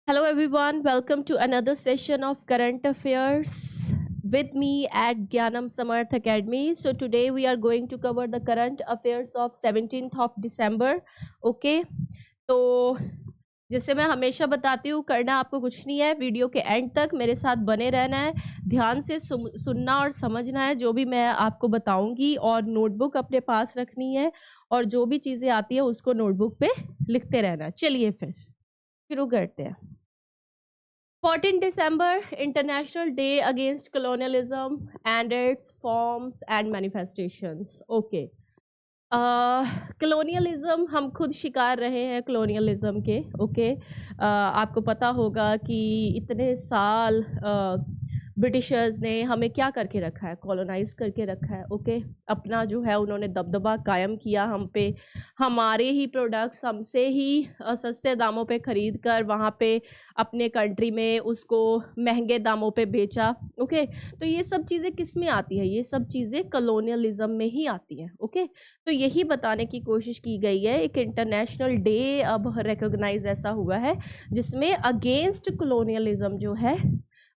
Hello, everyone. Welcome to another session of Current Affairs with me at Gyanam Samarth Academy. So, today we are going to cover the current affairs of 17th of December. Okay. तो जैसे मैं हमेशा बताती हूँ, करना आपको कुछ नहीं है, वीडियो के एंड तक मेरे साथ बने रहना है, ध्यान से सुनना और समझना है जो भी मैं आपको बताऊंगी, और नोटबुक अपने पास रखनी है और जो भी चीज़ें आती है उसको नोटबुक पे लिखते रहना है। चलिए फिर शुरू करते हैं। 14 December, International Day Against Colonialism and its forms and manifestations. Okay. Colonialism हम खुद शिकार रहे हैं कलोनियलिज्म के। ओके। आपको पता होगा कि इतने साल ब्रिटिशर्स ने हमें क्या करके रखा है, कॉलोनाइज करके रखा है। ओके। अपना जो है उन्होंने दबदबा कायम किया हम पे, हमारे ही प्रोडक्ट्स हमसे ही सस्ते दामों पे ख़रीद कर वहाँ पे अपने कंट्री में उसको महंगे दामों पे बेचा। ओके। तो ये सब चीज़ें किस में आती हैं? ये सब चीज़ें कलोनियलिज्म में ही आती हैं। ओके। तो यही बताने की कोशिश की गई है। एक इंटरनेशनल डे अब रिकॉग्नाइज ऐसा हुआ है जिसमें अगेंस्ट कलोनियलिज्म जो है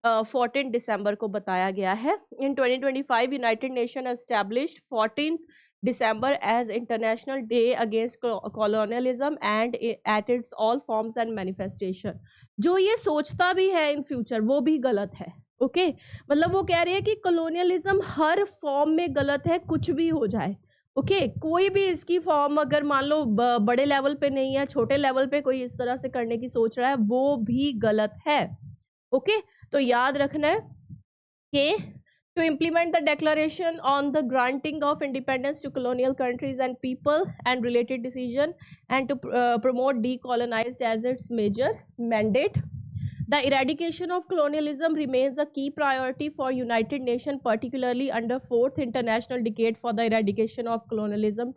14 दिसंबर को बताया गया है। In 2025 United Nation established 14 December as international day against colonialism and at its all forms and manifestation. जो ये सोचता भी है इन फ्यूचर वो भी गलत है। ओके। मतलब वो कह रही है कि कॉलोनियलिज्म हर फॉर्म में गलत है, कुछ भी हो जाए। ओके। कोई भी इसकी फॉर्म अगर मान लो बड़े लेवल पे नहीं है, छोटे लेवल पे कोई इस तरह से करने की सोच रहा है, वो भी गलत है। ओके। तो याद रखना है कि to implement the declaration on the granting of independence to colonial countries and people and related decision and to promote decolonized as its major mandate. The eradication of colonialism remains a key priority for United Nations, particularly under 4th International Decade for the Eradication of Colonialism.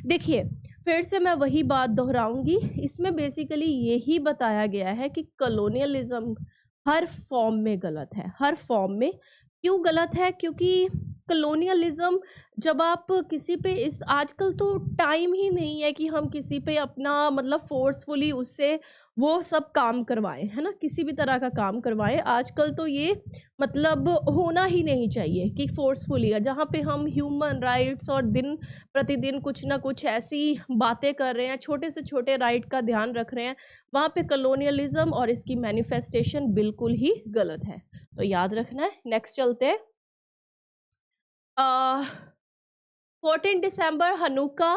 देखिए फिर से मैं वही बात दोहराऊंगी, इसमें basically यही बताया गया है कि कलोनियलिज्म हर फॉर्म में गलत है। हर फॉर्म में क्यों गलत है? क्योंकि कलोनियलिज्म जब आप किसी पे इस आजकल तो टाइम ही नहीं है कि हम किसी पे अपना मतलब फोर्सफुली उससे वो सब काम करवाएं, है ना, किसी भी तरह का काम करवाएं। आजकल तो ये मतलब होना ही नहीं चाहिए कि फोर्सफुली, जहाँ पे हम ह्यूमन राइट्स और दिन प्रतिदिन कुछ ना कुछ ऐसी बातें कर रहे हैं, छोटे से छोटे राइट का ध्यान रख रहे हैं, वहाँ पे कलोनियलिज्म और इसकी मैनिफेस्टेशन बिल्कुल ही गलत है। तो याद रखना है। नेक्स्ट चलते हैं। 14 December Hanukkah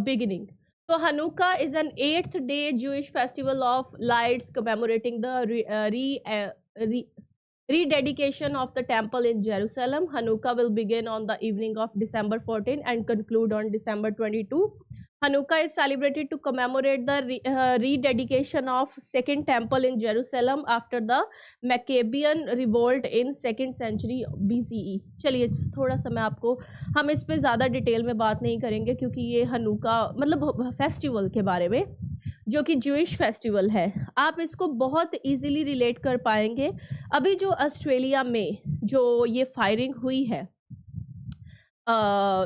beginning. So Hanukkah is an 8th day Jewish festival of lights commemorating the rededication of the temple in Jerusalem. Hanukkah will begin on the evening of December 14 and conclude on December 22. Hanukkah is celebrated to commemorate the rededication of second temple in Jerusalem after the Maccabean revolt in 2nd century BCE. चलिए थोड़ा सा मैं आपको, हम इस पे ज़्यादा detail में बात नहीं करेंगे क्योंकि ये हनुका मतलब फेस्टिवल के बारे में जो कि ज्यूइश फेस्टिवल है, आप इसको बहुत इजीली रिलेट कर पाएंगे। अभी जो ऑस्ट्रेलिया में जो ये फायरिंग हुई है,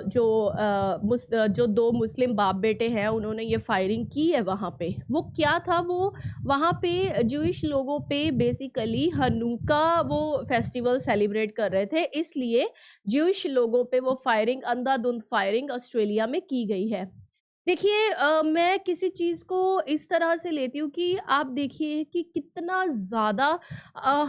जो दो मुस्लिम बाप बेटे हैं उन्होंने ये फायरिंग की है वहाँ पे, वो क्या था, वो वहाँ पे ज्यूइश लोगों पे बेसिकली हनुका वो फेस्टिवल सेलिब्रेट कर रहे थे, इसलिए ज्यूइश लोगों पे वो फायरिंग, अंधाधुंध फायरिंग ऑस्ट्रेलिया में की गई है। देखिए मैं किसी चीज़ को इस तरह से लेती हूँ कि आप देखिए कि कितना ज़्यादा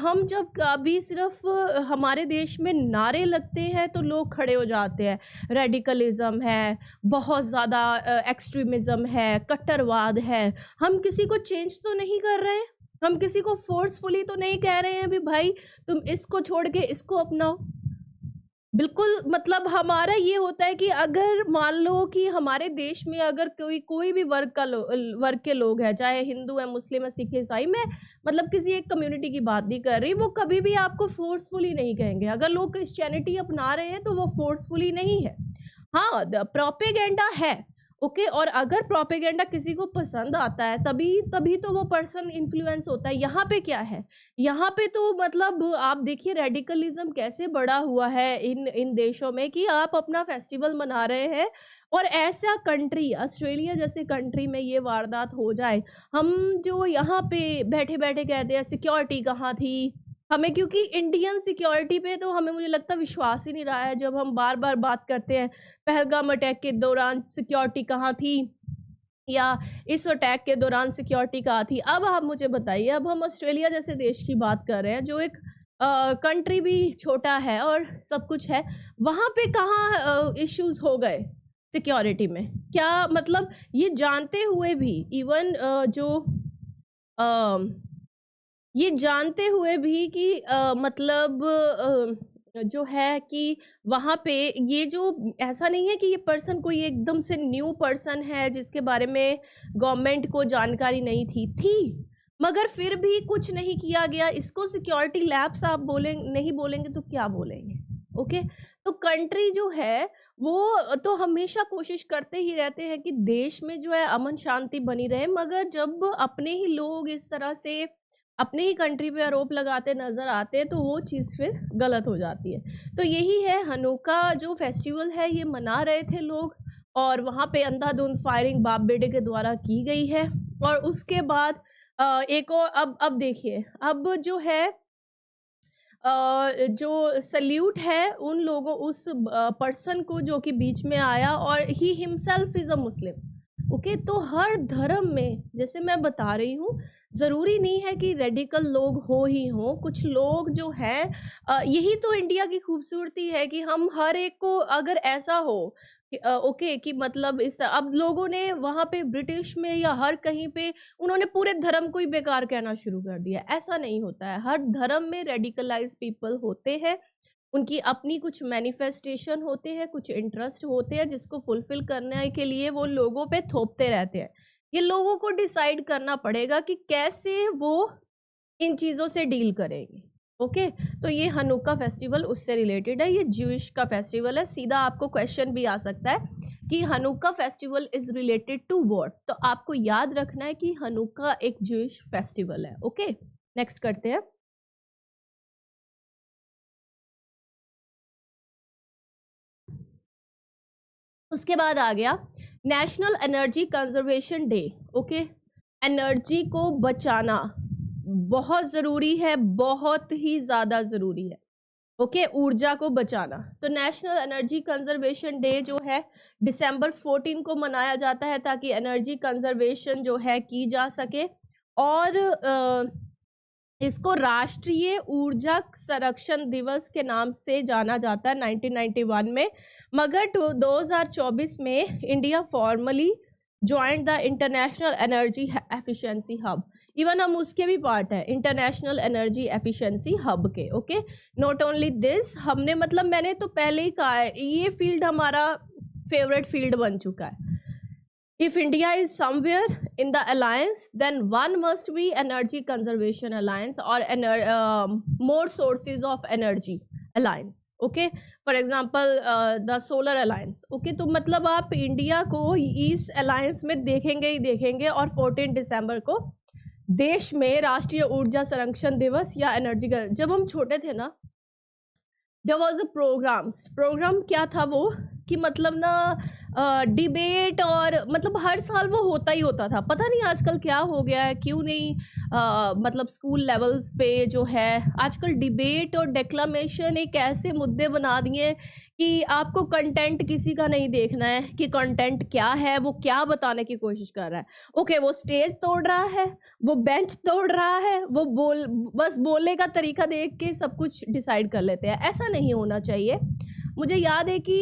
हम जब कभी सिर्फ हमारे देश में नारे लगते हैं तो लोग खड़े हो जाते हैं, रेडिकलिज्म है, बहुत ज़्यादा एक्सट्रीमिज़म है, कट्टरवाद है। हम किसी को चेंज तो नहीं कर रहे हैं, हम किसी को फोर्सफुली तो नहीं कह रहे हैं भी भाई तुम इसको छोड़ के इसको अपनाओ। बिल्कुल, मतलब हमारा ये होता है कि अगर मान लो कि हमारे देश में अगर कोई भी वर्ग के लोग हैं, चाहे हिंदू है, मुस्लिम है, सिख, ईसाई, मैं मतलब किसी एक कम्युनिटी की बात नहीं कर रही, वो कभी भी आपको फोर्सफुली नहीं कहेंगे। अगर लोग क्रिश्चियनिटी अपना रहे हैं तो वो फोर्सफुली नहीं है। हाँ, प्रोपेगेंडा है। ओके। और अगर प्रोपेगेंडा किसी को पसंद आता है तभी तभी तो वो पर्सन इन्फ्लुएंस होता है। यहाँ पे क्या है, यहाँ पे तो मतलब आप देखिए रेडिकलिज्म कैसे बढ़ा हुआ है इन इन देशों में कि आप अपना फेस्टिवल मना रहे हैं और ऐसा कंट्री ऑस्ट्रेलिया जैसे कंट्री में ये वारदात हो जाए। हम जो यहाँ पे बैठे बैठे कहते हैं सिक्योरिटी कहाँ थी हमें, क्योंकि इंडियन सिक्योरिटी पे तो हमें मुझे लगता है विश्वास ही नहीं रहा है। जब हम बार बार बात करते हैं पहलगाम अटैक के दौरान सिक्योरिटी कहाँ थी या इस अटैक के दौरान सिक्योरिटी कहाँ थी। अब आप मुझे बताइए, अब हम ऑस्ट्रेलिया जैसे देश की बात कर रहे हैं जो एक कंट्री भी छोटा है और सब कुछ है, वहाँ पे कहाँ इश्यूज हो गए सिक्योरिटी में? क्या मतलब ये जानते हुए भी इवन ये जानते हुए भी कि मतलब जो है कि वहाँ पे ये जो ऐसा नहीं है कि ये पर्सन कोई एकदम से न्यू पर्सन है जिसके बारे में गवर्नमेंट को जानकारी नहीं थी, मगर फिर भी कुछ नहीं किया गया। इसको सिक्योरिटी लैप्स आप नहीं बोलेंगे तो क्या बोलेंगे? ओके। तो कंट्री जो है वो तो हमेशा कोशिश करते ही रहते हैं कि देश में जो है अमन शांति बनी रहे, मगर जब अपने ही लोग इस तरह से अपने ही कंट्री पे आरोप लगाते नजर आते हैं तो वो चीज़ फिर गलत हो जाती है। तो यही है हनुक्का जो फेस्टिवल है ये मना रहे थे लोग और वहाँ पे अंधाधुंध फायरिंग बाप बेटे के द्वारा की गई है। और उसके बाद एक और अब देखिए अब जो है जो सल्यूट है उन लोगों उस पर्सन को जो कि बीच में आया और he himself is a Muslim. Okay. तो हर धर्म में जैसे मैं बता रही हूँ ज़रूरी नहीं है कि रेडिकल लोग हो ही हों, कुछ लोग जो हैं यही तो इंडिया की खूबसूरती है कि हम हर एक को अगर ऐसा हो कि ओके कि मतलब इस अब लोगों ने वहाँ पे ब्रिटिश में या हर कहीं पे उन्होंने पूरे धर्म को ही बेकार कहना शुरू कर दिया। ऐसा नहीं होता है, हर धर्म में रेडिकलाइज पीपल होते हैं, उनकी अपनी कुछ मैनिफेस्टेशन होते हैं, कुछ इंटरेस्ट होते हैं जिसको फुलफिल करने के लिए वो लोगों पे थोपते रहते हैं। ये लोगों को डिसाइड करना पड़ेगा कि कैसे वो इन चीज़ों से डील करेंगे। ओके। तो ये हनुक्का फेस्टिवल उससे रिलेटेड है, ये ज्यूइश का फेस्टिवल है। सीधा आपको क्वेश्चन भी आ सकता है कि Hanukkah festival is related to what, तो आपको याद रखना है कि हनुक्का एक ज्यूइश फेस्टिवल है। ओके। नेक्स्ट करते हैं। उसके बाद आ गया national energy conservation day. Okay. Energy को बचाना बहुत ज़रूरी है, बहुत ही ज़्यादा ज़रूरी है। ओके। ऊर्जा को बचाना। तो नेशनल एनर्जी कंजर्वेशन डे जो है दिसंबर 14 को मनाया जाता है ताकि एनर्जी कंजर्वेशन जो है की जा सके और इसको राष्ट्रीय ऊर्जा संरक्षण दिवस के नाम से जाना जाता है 1991 में, मगर 2024 में India formally joint the international energy efficiency hub. Even हम उसके भी पार्ट है इंटरनेशनल एनर्जी एफिशिएंसी हब के। ओके। नॉट ओनली दिस, हमने मतलब मैंने तो पहले ही कहा है ये फील्ड हमारा फेवरेट फील्ड बन चुका है। If India is somewhere in the alliance, then one must be energy conservation alliance or more sources of energy alliance. Okay, for example the solar alliance. Okay, तो मतलब आप इंडिया को इस alliance में देखेंगे ही देखेंगे। और 14 दिसंबर को देश में राष्ट्रीय ऊर्जा संरक्षण दिवस या एनर्जी का, जब हम छोटे थे ना there was a प्रोग्राम क्या था वो कि मतलब ना डिबेट और मतलब हर साल वो होता ही होता था। पता नहीं आजकल क्या हो गया है, क्यों नहीं मतलब स्कूल लेवल्स पे जो है आजकल डिबेट और डेक्लामेशन एक ऐसे मुद्दे बना दिए कि आपको कंटेंट किसी का नहीं देखना है कि कंटेंट क्या है, वो क्या बताने की कोशिश कर रहा है। ओके, वो स्टेज तोड़ रहा है, वो बेंच तोड़ रहा है, वो बस बोलने का तरीका देख के सब कुछ डिसाइड कर लेते हैं। ऐसा नहीं होना चाहिए। मुझे याद है कि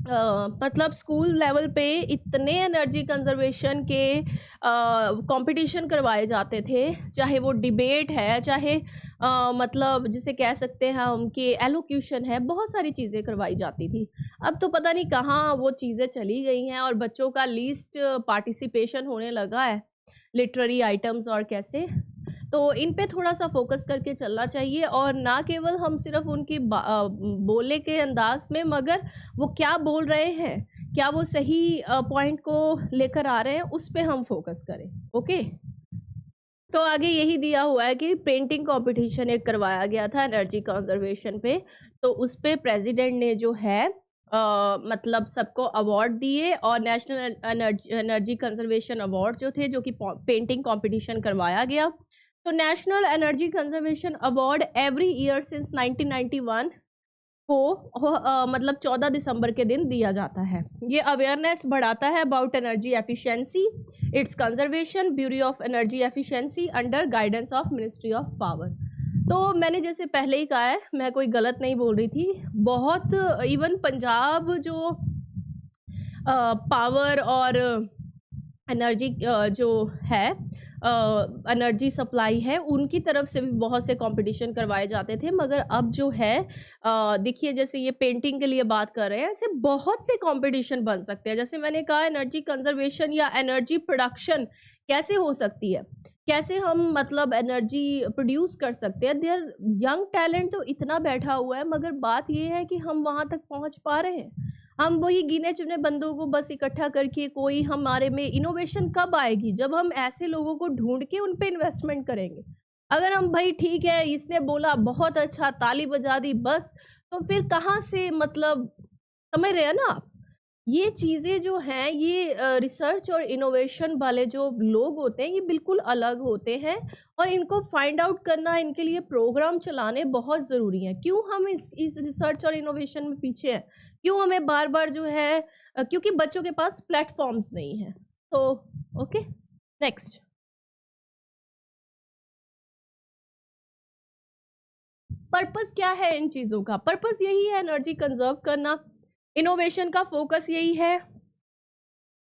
मतलब स्कूल लेवल पे इतने एनर्जी कंजर्वेशन के कंपटीशन करवाए जाते थे, चाहे वो डिबेट है, चाहे मतलब जिसे कह सकते हैं हम कि एलोक्यूशन है, बहुत सारी चीज़ें करवाई जाती थी। अब तो पता नहीं कहाँ वो चीज़ें चली गई हैं और बच्चों का लीस्ट पार्टिसिपेशन होने लगा है लिटरेरी आइटम्स और कैसे। तो इन पे थोड़ा सा फोकस करके चलना चाहिए और ना केवल हम सिर्फ उनकी बोलने के अंदाज में, मगर वो क्या बोल रहे हैं, क्या वो सही पॉइंट को लेकर आ रहे हैं, उस पे हम फोकस करें। ओके, तो आगे यही दिया हुआ है कि पेंटिंग कंपटीशन एक करवाया गया था एनर्जी कंजर्वेशन पे, तो उस पे प्रेसिडेंट ने जो है मतलब सबको अवार्ड दिए, और नेशनल एनर्जी कंजर्वेशन अवार्ड जो थे, जो कि पेंटिंग कंपटीशन करवाया गया। तो national energy conservation award every year since 1991 को मतलब 14 दिसंबर के दिन दिया जाता है। ये अवेयरनेस बढ़ाता है about energy efficiency, it's conservation, bureau of energy efficiency under guidance of ministry of power. तो मैंने जैसे पहले ही कहा है, मैं कोई गलत नहीं बोल रही थी, बहुत इवन पंजाब जो पावर और एनर्जी जो है एनर्जी सप्लाई है, उनकी तरफ से भी बहुत से कंपटीशन करवाए जाते थे। मगर अब जो है देखिए, जैसे ये पेंटिंग के लिए बात कर रहे हैं, ऐसे बहुत से कंपटीशन बन सकते हैं। जैसे मैंने कहा, एनर्जी कंजर्वेशन या एनर्जी प्रोडक्शन कैसे हो सकती है, कैसे हम मतलब एनर्जी प्रोड्यूस कर सकते हैं। देयर यंग टैलेंट तो इतना बैठा हुआ है, मगर बात ये है कि हम वहाँ तक पहुँच पा रहे हैं? हम वही गिने चुने बंदों को बस इकट्ठा करके कोई हमारे में इनोवेशन कब आएगी? जब हम ऐसे लोगों को ढूंढ के उन पे इन्वेस्टमेंट करेंगे। अगर हम भाई ठीक है, इसने बोला बहुत अच्छा, ताली बजा दी बस, तो फिर कहाँ से मतलब, समझ रहे हैं ना आप? ये चीज़ें जो हैं, ये रिसर्च और इनोवेशन वाले जो लोग होते हैं, ये बिल्कुल अलग होते हैं, और इनको फाइंड आउट करना, इनके लिए प्रोग्राम चलाने बहुत ज़रूरी हैं। क्यों हम इस रिसर्च और इनोवेशन में पीछे हैं? क्यों हमें बार बार जो है क्योंकि बच्चों के पास प्लेटफॉर्म्स नहीं हैं। तो ओके, नेक्स्ट, पर्पस क्या है इन चीज़ों का? पर्पस यही है एनर्जी कंजर्व करना। इनोवेशन का फोकस यही है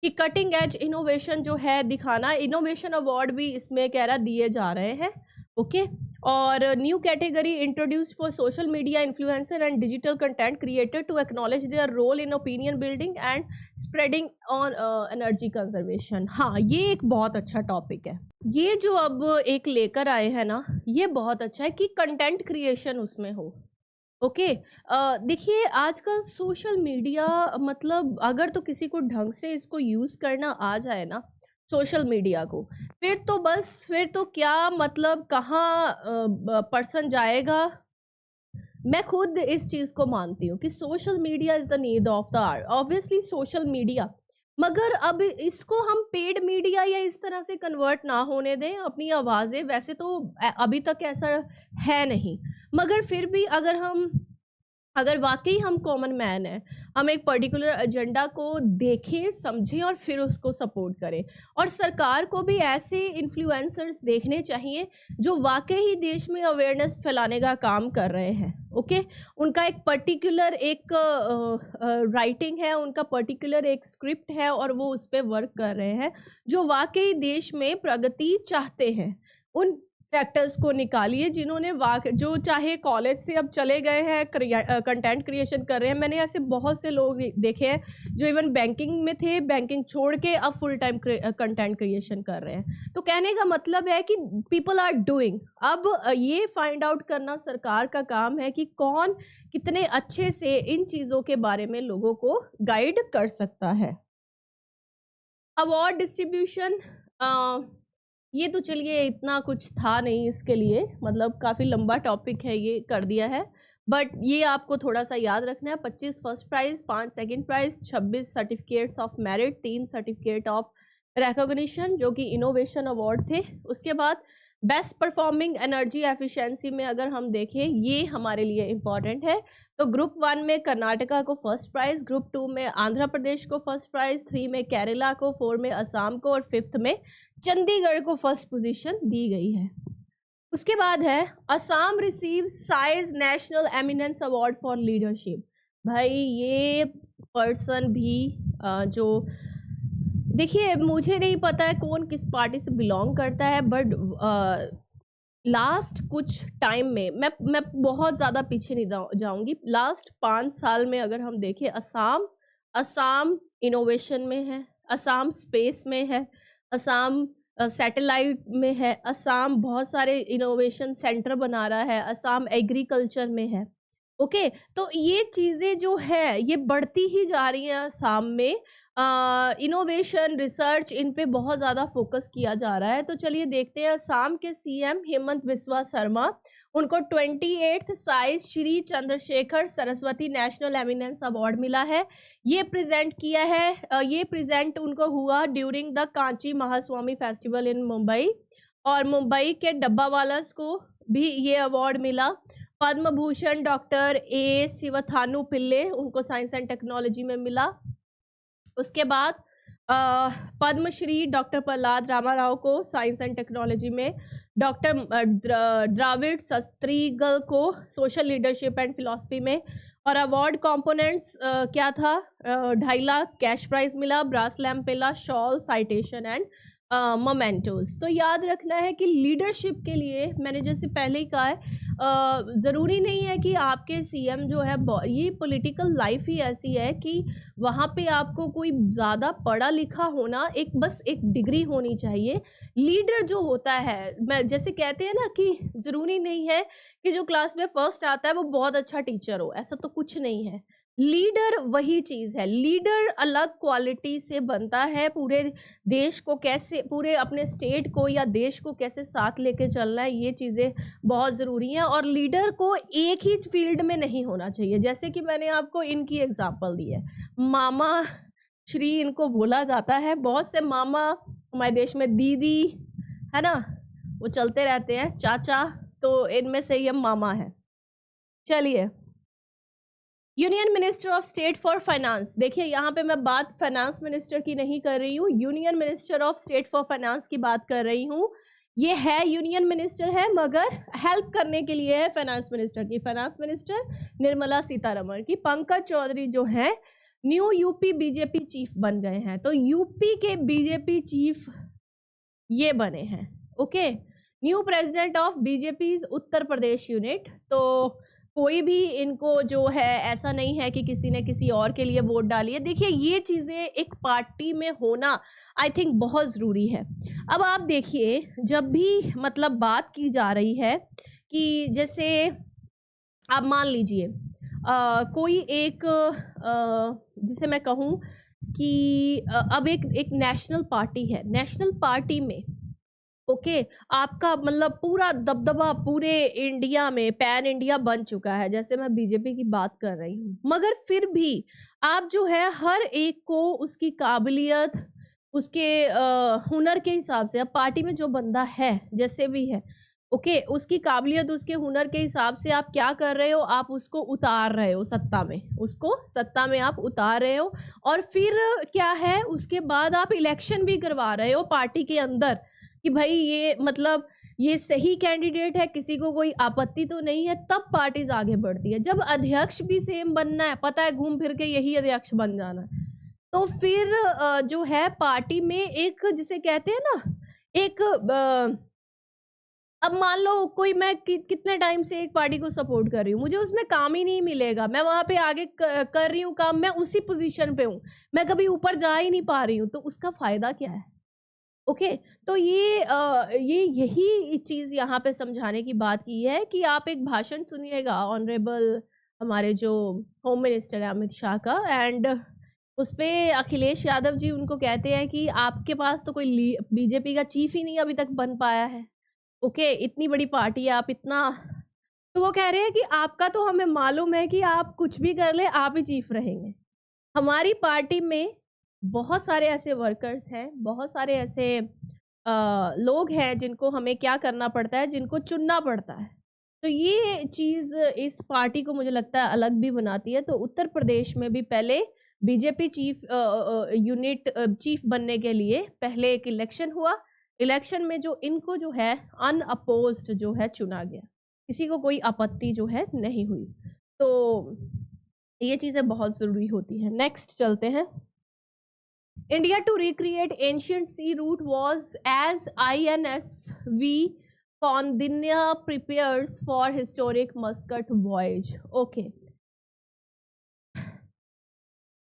कि कटिंग एज इनोवेशन जो है दिखाना। इनोवेशन अवार्ड भी इसमें कह रहा दिए जा रहे हैं। ओके, और new category introduced for social media influencer and digital content creator to acknowledge their role in opinion building and spreading on energy conservation. हाँ, ये एक बहुत अच्छा टॉपिक है। ये जो अब एक लेकर आए हैं ना, ये बहुत अच्छा है कि कंटेंट क्रिएशन उसमें हो। ओके, देखिए आजकल सोशल मीडिया, मतलब अगर तो किसी को ढंग से इसको यूज़ करना आ जाए ना, सोशल मीडिया को, फिर तो बस, फिर तो क्या मतलब कहाँ पर्सन जाएगा। मैं खुद इस चीज़ को मानती हूँ कि social media is the need of the hour, obviously social media, मगर अब इसको हम पेड मीडिया या इस तरह से कन्वर्ट ना होने दें अपनी आवाज़ें। वैसे तो अभी तक ऐसा है नहीं, मगर फिर भी अगर वाकई हम कॉमन मैन हैं, हम एक पर्टिकुलर एजेंडा को देखें, समझें और फिर उसको सपोर्ट करें। और सरकार को भी ऐसे इन्फ्लुएंसर्स देखने चाहिए जो वाकई ही देश में अवेयरनेस फैलाने का काम कर रहे हैं। ओके, उनका एक पर्टिकुलर एक राइटिंग है, उनका पर्टिकुलर एक स्क्रिप्ट है, और वो उस पर वर्क कर रहे हैं, जो वाकई देश में प्रगति चाहते हैं। उन फैक्टर्स को निकालिए जिन्होंने जो चाहे कॉलेज से अब चले गए हैं, कंटेंट क्रिएशन कर रहे हैं। मैंने ऐसे बहुत से लोग देखे हैं जो इवन बैंकिंग में थे, बैंकिंग छोड़ के अब फुल टाइम कंटेंट क्रिएशन कर रहे हैं। तो कहने का मतलब है कि पीपल आर डूइंग। अब ये फाइंड आउट करना सरकार का काम है कि कौन कितने अच्छे से इन चीज़ों के बारे में लोगों को गाइड कर सकता है। अवार्ड डिस्ट्रीब्यूशन, ये तो चलिए इतना कुछ था नहीं इसके लिए, मतलब काफ़ी लंबा टॉपिक है, ये कर दिया है, बट ये आपको थोड़ा सा याद रखना है। 25 first prize, 5 second prize, 26 certificates of merit, 3 certificate of recognition जो कि इनोवेशन अवार्ड थे। उसके बाद बेस्ट परफॉर्मिंग एनर्जी एफिशिएंसी में अगर हम देखें, ये हमारे लिए इम्पॉर्टेंट है। तो ग्रुप 1 में कर्नाटका को फर्स्ट प्राइज़, ग्रुप 2 में आंध्र प्रदेश को फर्स्ट प्राइज़, 3 में केरला को, 4 में असम को, और 5th में चंडीगढ़ को फर्स्ट पोजीशन दी गई है। उसके बाद है Assam receive size national eminence award for leadership. भाई ये पर्सन भी जो, देखिए मुझे नहीं पता है कौन किस पार्टी से बिलोंग करता है, बट लास्ट कुछ टाइम में, मैं बहुत ज़्यादा पीछे नहीं जाऊंगी, लास्ट 5 साल में अगर हम देखें, असम इनोवेशन में है, असम स्पेस में है, असम सैटेलाइट में है, असम बहुत सारे इनोवेशन सेंटर बना रहा है, असम एग्रीकल्चर में है। ओके, तो ये चीज़ें जो है ये बढ़ती ही जा रही हैं असम में। इनोवेशन, रिसर्च, इन पे बहुत ज़्यादा फोकस किया जा रहा है। तो चलिए देखते हैं असम के सीएम हेमंत बिस्वा शर्मा, उनको 28th size Shri Chandrashekhar Saraswati national eminence award मिला है। ये प्रेजेंट किया है, ये प्रेजेंट उनको हुआ during the Kanchi Mahaswami festival in Mumbai, और मुंबई के डब्बावालास को भी ये अवार्ड मिला। पद्म भूषण डॉक्टर ए शिवथानु पिल्ले, उनको साइंस एंड टेक्नोलॉजी में मिला। उसके बाद पद्मश्री डॉक्टर प्रहलाद रामाराव को साइंस एंड टेक्नोलॉजी में, डॉक्टर द्राविड सस्त्रीगल को सोशल लीडरशिप एंड फिलॉसफी में। और अवार्ड कंपोनेंट्स क्या था, 2.5 लाख कैश प्राइज मिला, ब्रास लैम्प मिला, शॉल, साइटेशन एंड मोमेंटोस। तो याद रखना है कि लीडरशिप के लिए मैंने जैसे पहले ही कहा है, ज़रूरी नहीं है कि आपके सीएम जो है, ये पॉलिटिकल लाइफ ही ऐसी है कि वहाँ पे आपको कोई ज़्यादा पढ़ा लिखा होना, एक बस एक डिग्री होनी चाहिए। लीडर जो होता है, मैं जैसे कहते हैं ना कि ज़रूरी नहीं है कि जो क्लास में फर्स्ट आता है वो बहुत अच्छा टीचर हो, ऐसा तो कुछ नहीं है। लीडर वही चीज़ है, लीडर अलग क्वालिटी से बनता है। पूरे देश को कैसे, पूरे अपने स्टेट को या देश को कैसे साथ लेके चलना है, ये चीज़ें बहुत ज़रूरी हैं। और लीडर को एक ही फील्ड में नहीं होना चाहिए, जैसे कि मैंने आपको इनकी एग्जांपल दी है, मामा श्री इनको बोला जाता है। बहुत से मामा हमारे देश में, दीदी है ना, वो चलते रहते हैं, चाचा, तो इनमें से ये मामा है। चलिए, union minister of state for finance, देखिए यहाँ पे मैं बात फाइनेंस मिनिस्टर की नहीं कर रही हूँ, union minister of state for finance की बात कर रही हूँ। ये है यूनियन मिनिस्टर है, मगर हेल्प करने के लिए है फाइनेंस मिनिस्टर की। फाइनेंस मिनिस्टर निर्मला सीतारमण की। पंकज चौधरी जो है न्यू यूपी बीजेपी चीफ बन गए हैं। तो यूपी के बीजेपी चीफ ये बने हैं। Okay, new president of BJP Uttar Pradesh unit. तो कोई भी इनको जो है, ऐसा नहीं है कि किसी ने किसी और के लिए वोट डाली है। देखिए, ये चीज़ें एक पार्टी में होना आई थिंक बहुत ज़रूरी है। अब आप देखिए, जब भी मतलब बात की जा रही है कि जैसे आप मान लीजिए कोई एक जिसे मैं कहूँ कि अब एक नेशनल पार्टी है, नेशनल पार्टी में ओके आपका मतलब पूरा दबदबा पूरे इंडिया में पैन इंडिया बन चुका है, जैसे मैं बीजेपी की बात कर रही हूँ। मगर फिर भी आप जो है हर एक को उसकी काबिलियत, उसके हुनर के हिसाब से, अब पार्टी में जो बंदा है जैसे भी है ओके, उसकी काबिलियत, उसके हुनर के हिसाब से आप क्या कर रहे हो, आप उसको उतार रहे हो सत्ता में, उसको सत्ता में आप उतार रहे हो। और फिर क्या है, उसके बाद आप इलेक्शन भी करवा रहे हो पार्टी के अंदर कि भाई ये मतलब ये सही कैंडिडेट है, किसी को कोई आपत्ति तो नहीं है, तब पार्टीज आगे बढ़ती है। जब अध्यक्ष भी सेम बनना है, पता है घूम फिर के यही अध्यक्ष बन जाना है, तो फिर जो है पार्टी में एक जिसे कहते हैं ना एक अब मान लो कोई मैं कितने टाइम से एक पार्टी को सपोर्ट कर रही हूँ, मुझे उसमें काम ही नहीं मिलेगा, मैं वहां पे आगे कर रही हूँ काम, मैं उसी पोजीशन पे हूँ, मैं कभी ऊपर जा ही नहीं पा रही हूँ, तो उसका फायदा क्या है। ओके तो ये यही चीज़ यहाँ पे समझाने की बात की है कि आप एक भाषण सुनिएगा ऑनरेबल हमारे जो होम मिनिस्टर है अमित शाह का, एंड उस पर अखिलेश यादव जी उनको कहते हैं कि आपके पास तो कोई बीजेपी का चीफ ही नहीं अभी तक बन पाया है। ओके इतनी बड़ी पार्टी है, आप इतना, तो वो कह रहे हैं कि आपका तो हमें मालूम है कि आप कुछ भी कर ले आप ही चीफ रहेंगे। हमारी पार्टी में बहुत सारे ऐसे वर्कर्स हैं, बहुत सारे ऐसे लोग हैं जिनको हमें क्या करना पड़ता है, जिनको चुनना पड़ता है। तो ये चीज़ इस पार्टी को मुझे लगता है अलग भी बनाती है। तो उत्तर प्रदेश में भी पहले बीजेपी चीफ यूनिट चीफ बनने के लिए पहले एक इलेक्शन हुआ, इलेक्शन में जो इनको जो है अनअपोज्ड जो है चुना गया, किसी को कोई आपत्ति जो है नहीं हुई। तो ये चीज़ें बहुत ज़रूरी होती हैं। नेक्स्ट चलते हैं। India to recreate ancient sea route was as INSV Condinia prepares for historic Muscat voyage. Okay.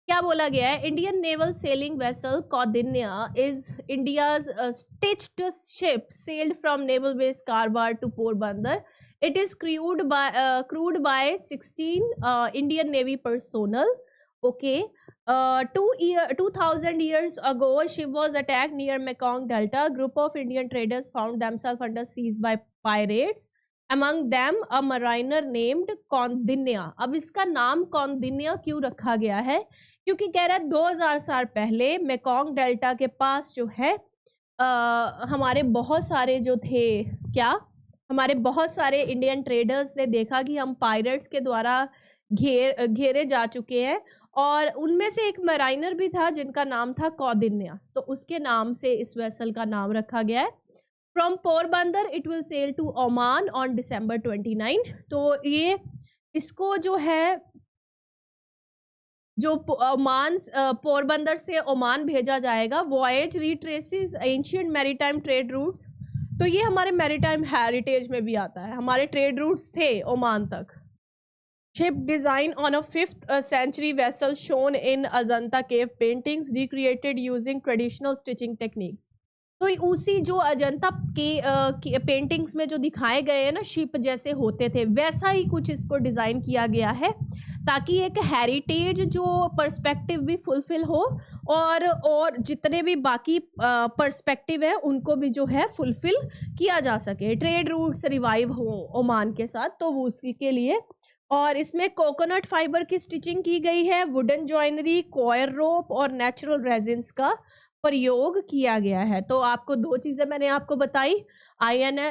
क्या बोला गया है, Indian naval sailing vessel Kaundinya is India's stitched ship sailed from naval base Karwar to Porbandar It is crewed by 16 Indian Navy personnel. Okay. 2000 years ago, ship was attacked near Mekong Delta. A group of Indian traders found themselves under siege by pirates. Among them, a mariner named Kaundinya. अब इसका नाम कौंडिन्य क्यों रखा गया है? क्योंकि कह रहा है 2000 साल पहले मेकोंग डेल्टा के पास जो है हमारे बहुत सारे जो थे, क्या हमारे बहुत सारे इंडियन ट्रेडर्स ने देखा कि हम पायरेट्स के द्वारा घेरे जा चुके हैं, और उनमें से एक मराइनर भी था जिनका नाम था कौंडिन्य, तो उसके नाम से इस वेसल का नाम रखा गया है। From Porbandar it will sail to Oman on December 29। तो ये इसको जो है जो ओमान पोरबंदर से ओमान भेजा जाएगा। Voyage retraces ancient maritime trade routes, तो ये हमारे मैरीटाइम हेरिटेज में भी आता है, हमारे ट्रेड रूट्स थे ओमान तक। Ship design on a 5th century vessel shown in Ajanta cave paintings recreated using traditional stitching techniques। तो उसी जो अजंता के पेंटिंग्स में जो दिखाए गए हैं ना शिप जैसे होते थे, वैसा ही कुछ इसको डिज़ाइन किया गया है ताकि एक हेरिटेज जो पर्सपेक्टिव भी फुलफिल हो, और जितने भी बाकी पर्सपेक्टिव है उनको भी जो है फुलफिल किया जा सके, ट्रेड रूट्स रिवाइव हो ओमान के साथ, तो वो उसके लिए। और इसमें कोकोनट फाइबर की स्टिचिंग की गई है, वुडन जॉइनरी, कॉयर रोप और नेचुरल रेजिन्स का प्रयोग किया गया है। तो आपको दो चीज़ें मैंने आपको बताई,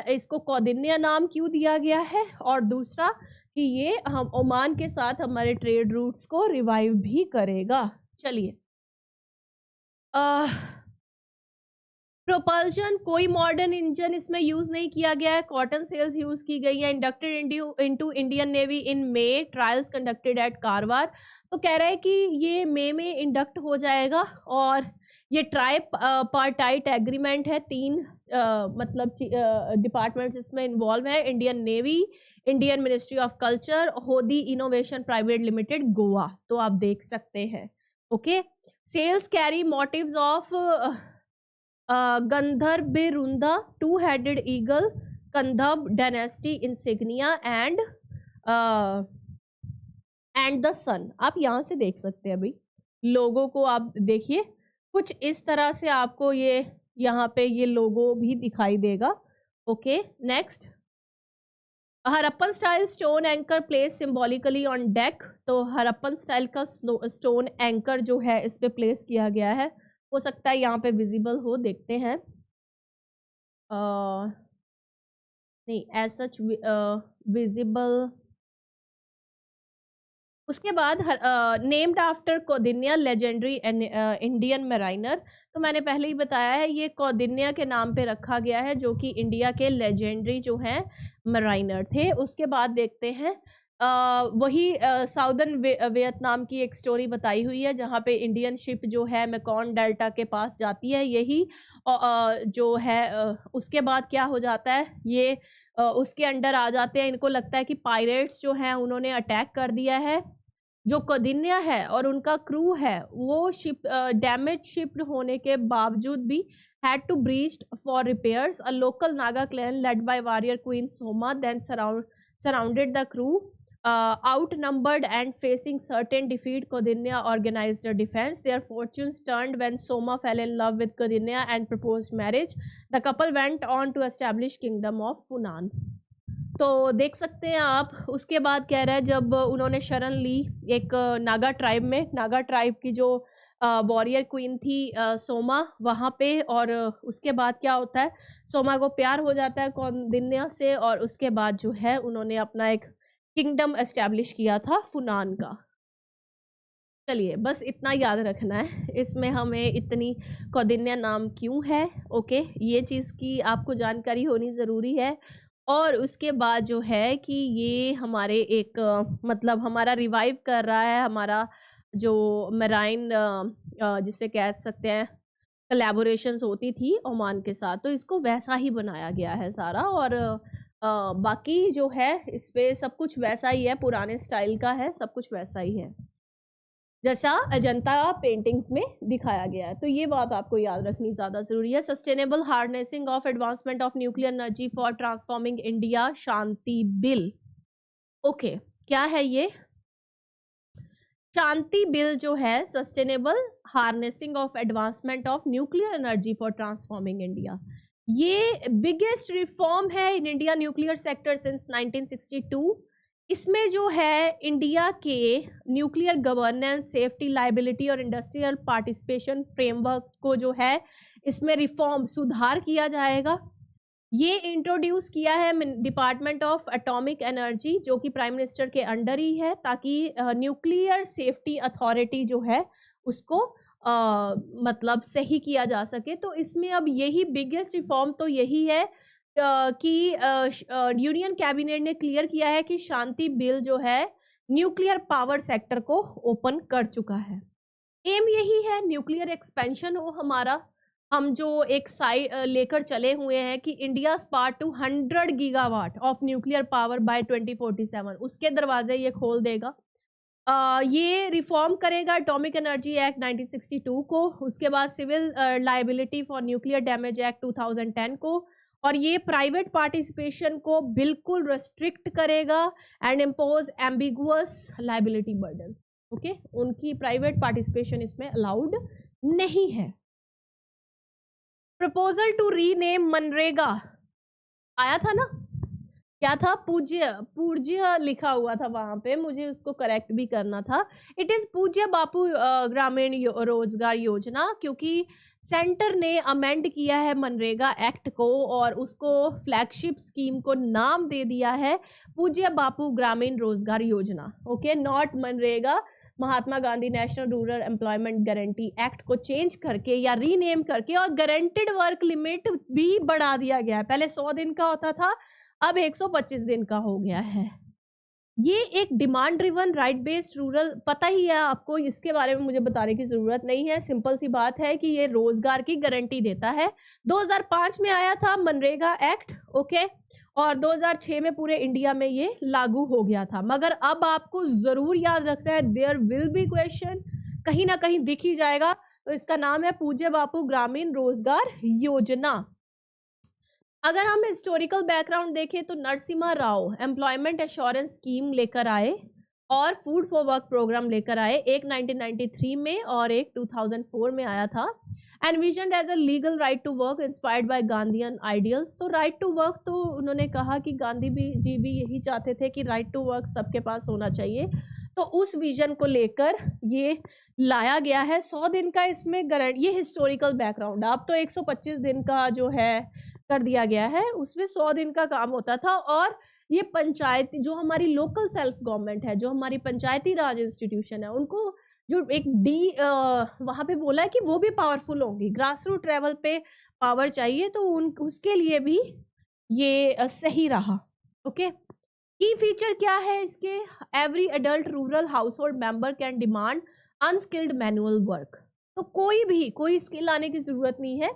इसको कौंडिन्य नाम क्यों दिया गया है, और दूसरा कि ये हम ओमान के साथ हमारे ट्रेड रूट्स को रिवाइव भी करेगा। चलिए, प्रोपल्शन, कोई मॉडर्न इंजन इसमें यूज नहीं किया गया है, कॉटन सेल्स यूज की गई है। Inducted into Indian Navy in May, trials conducted at Karwar. तो कह रहा है कि ये मई में इंडक्ट हो जाएगा, और ये पार्टाइट एग्रीमेंट है, 3 मतलब डिपार्टमेंट्स इसमें इन्वॉल्व है, Indian navy, Indian ministry of culture, Hodi innovation private limited Goa. तो आप देख सकते हैं। Okay, sails carry motifs of Gandabherunda, 2-headed eagle, Kadamba dynasty insignia and the sun. आप यहाँ से देख सकते हैं भाई, लोगों को आप देखिए कुछ इस तरह से आपको ये यहाँ पे ये लोगो भी दिखाई देगा। Okay, next, Harappan style stone anchor place symbolically on deck. तो हरप्पन स्टाइल का स्टोन एंकर जो है इस पे प्लेस किया गया है, हो सकता है यहाँ पे विजिबल हो, देखते हैं। नहीं, एज सच विजिबल। उसके बाद named after Kaundinya, legendary Indian mariner. तो मैंने पहले ही बताया है ये कौंडिन्य के नाम पे रखा गया है, जो कि इंडिया के लेजेंडरी जो हैं मराइनर थे। उसके बाद देखते हैं वही साउदर्न वियतनाम की एक स्टोरी बताई हुई है, जहाँ पे इंडियन शिप जो है मेकॉन डेल्टा के पास जाती है, यही जो है उसके बाद क्या हो जाता है, ये उसके अंडर आ जाते हैं। इनको लगता है कि पायरेट्स जो हैं उन्होंने अटैक कर दिया है। जो कौंडिन्य है और उनका क्रू है वो शिप डैमेज शिप होने के बावजूद भी had to breach for repairs. A local Naga clan led by warrior Queen Soma then surrounded the crew. Outnumbered and facing certain defeat, Kौंडिन्य organized a defense. Their fortunes turned when Soma fell in love with Kौंडिन्य and proposed marriage. The couple went on to establish kingdom of Funan. तो देख सकते हैं आप, उसके बाद कह रहा है जब उन्होंने शरण ली एक नागा ट्राइब में, नागा ट्राइब की जो वॉरियर क्वीन थी सोमा वहाँ पे, और उसके बाद क्या होता है, सोमा को प्यार हो जाता है कौंडिन्य से, और उसके बाद जो है उन्होंने अपना एक किंगडम एस्टैब्लिश किया था फुनान का। चलिए, बस इतना याद रखना है, इसमें हमें इतनी कौंडिन्य नाम क्यों है। ओके, ये चीज़ की आपको जानकारी होनी ज़रूरी है। और उसके बाद जो है कि ये हमारे एक मतलब हमारा रिवाइव कर रहा है हमारा जो मेराइन जिसे कह सकते हैं कोलैबोरेशंस होती थी ओमान के साथ, तो इसको वैसा ही बनाया गया है सारा। और बाकी जो है इस पे सब कुछ वैसा ही है, पुराने स्टाइल का है, सब कुछ वैसा ही है। जैसा अजंता पेंटिंग्स में दिखाया गया है। तो ये बात आपको याद रखनी ज़्यादा ज़रूरी है। Sustainable harnessing of advancement of nuclear energy for transforming India, Shanti bill. Okay, क्या है ये? शांति बिल जो है, sustainable harnessing of advancement of nuclear energy for transforming India, ये बिगेस्ट रिफॉर्म है in India nuclear sector since 1962। इसमें जो है इंडिया के न्यूक्लियर गवर्नेंस, सेफ्टी, लाइबिलिटी और इंडस्ट्रियल पार्टिसिपेशन फ्रेमवर्क को जो है इसमें रिफॉर्म, सुधार किया जाएगा। ये इंट्रोड्यूस किया है डिपार्टमेंट ऑफ एटॉमिक एनर्जी, जो कि प्राइम मिनिस्टर के अंडर ही है, ताकि न्यूक्लियर सेफ्टी अथॉरिटी जो है उसको मतलब सही किया जा सके। तो इसमें अब यही बिगेस्ट रिफॉर्म तो यही है कि यूनियन कैबिनेट ने क्लियर किया है कि शांति बिल जो है न्यूक्लियर पावर सेक्टर को ओपन कर चुका है। एम यही है, न्यूक्लियर एक्सपेंशन हो हमारा। हम जो एक साइड लेकर चले हुए हैं कि India part two 100 gigawatt of nuclear power bye 2047, उसके दरवाजे ये खोल देगा। ये रिफॉर्म करेगा एटॉमिक एनर्जी एक्ट 1962 को, उसके बाद civil liability for nuclear damage act 2010 को, और ये प्राइवेट पार्टिसिपेशन को बिल्कुल रेस्ट्रिक्ट करेगा and impose ambiguous liability burden. Okay, उनकी प्राइवेट पार्टिसिपेशन इसमें अलाउड नहीं है। प्रपोजल टू रीनेम मनरेगा आया था ना, क्या था? पूज्य, पूज्य लिखा हुआ था वहां पे, मुझे उसको करेक्ट भी करना था। इट इज पूज्य बापू ग्रामीण रोजगार योजना, क्योंकि सेंटर ने अमेंड किया है मनरेगा एक्ट को और उसको फ्लैगशिप स्कीम को नाम दे दिया है पूज्य बापू ग्रामीण रोजगार योजना। Okay, not MNREGA, Mahatma Gandhi national rural employment guarantee act को चेंज करके या रीनेम करके, और गारंटेड वर्क लिमिट भी बढ़ा दिया गया है। पहले 100 दिन का होता था, अब 125 दिन का हो गया है। ये एक demand driven right based rural, पता ही है आपको, इसके बारे में मुझे बताने की जरूरत नहीं है, सिंपल सी बात है कि ये रोजगार की गारंटी देता है। 2005 में आया था मनरेगा एक्ट, ओके, और 2006 में पूरे इंडिया में ये लागू हो गया था। मगर अब आपको जरूर याद रखना है, देयर विल बी क्वेश्चन, कहीं ना कहीं दिख ही जाएगा। तो इसका नाम है पूज्य बापू ग्रामीण रोजगार योजना। अगर हम हिस्टोरिकल बैकग्राउंड देखें तो Narasimha Rao employment assurance scheme लेकर आए और फूड फॉर वर्क प्रोग्राम लेकर आए, एक 1993 में और एक 2004 में आया था। Envisioned as a legal right to work inspired by Gandhian ideals. तो राइट टू वर्क, तो उन्होंने कहा कि गांधी जी भी यही चाहते थे कि राइट टू वर्क सबके पास होना चाहिए, तो उस विजन को लेकर ये लाया गया है। 100 दिन का इसमें गारंटी, ये हिस्टोरिकल बैकग्राउंड। अब तो 125 दिन का जो है कर दिया गया है, उसमें 100 दिन का काम होता था। और ये पंचायत, जो हमारी लोकल सेल्फ गवर्नमेंट है, जो हमारी पंचायती राज इंस्टीट्यूशन है, उनको जो एक वहाँ पे बोला है कि वो भी पावरफुल होंगी, ग्रास रूट लेवल पे पावर चाहिए, तो उसके लिए भी ये सही रहा। ओके, की फीचर क्या है इसके? Every adult rural house hold member can demand unskilled manual work. तो कोई स्किल आने की जरूरत नहीं है।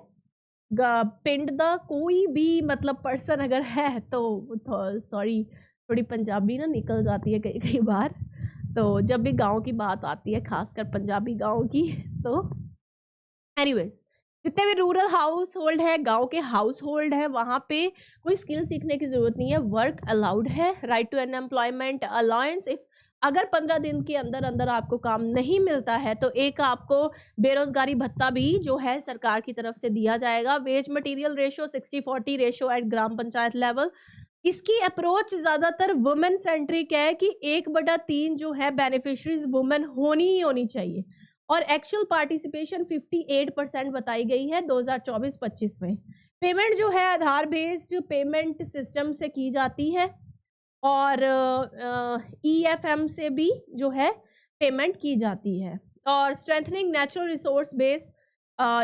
पिंड दा कोई भी मतलब पर्सन अगर है तो सॉरी, थोड़ी पंजाबी ना निकल जाती है कई बार, तो जब भी गांव की बात आती है, खासकर पंजाबी गांव की, तो एनीवेज, जितने भी रूरल हाउस होल्ड है, गांव के हाउस होल्ड है, वहाँ पे कोई स्किल सीखने की जरूरत नहीं है, वर्क अलाउड है। Right to an employment allowance, if अगर 15 दिन के अंदर अंदर आपको काम नहीं मिलता है तो एक आपको बेरोजगारी भत्ता भी जो है सरकार की तरफ से दिया जाएगा। Wage material ratio 60-40 ratio at gram panchayat level. इसकी अप्रोच ज्यादातर वुमेन सेंट्रिक है कि 1/3 जो है बेनिफिशरीज वुमेन होनी ही होनी चाहिए, और एक्चुअल पार्टिसिपेशन 58% बताई गई है 2024-25 में। पेमेंट जो है आधार बेस्ड पेमेंट सिस्टम से की जाती है, और EFM से भी जो है पेमेंट की जाती है। और स्ट्रेंथनिंग नेचुरल रिसोर्स बेस,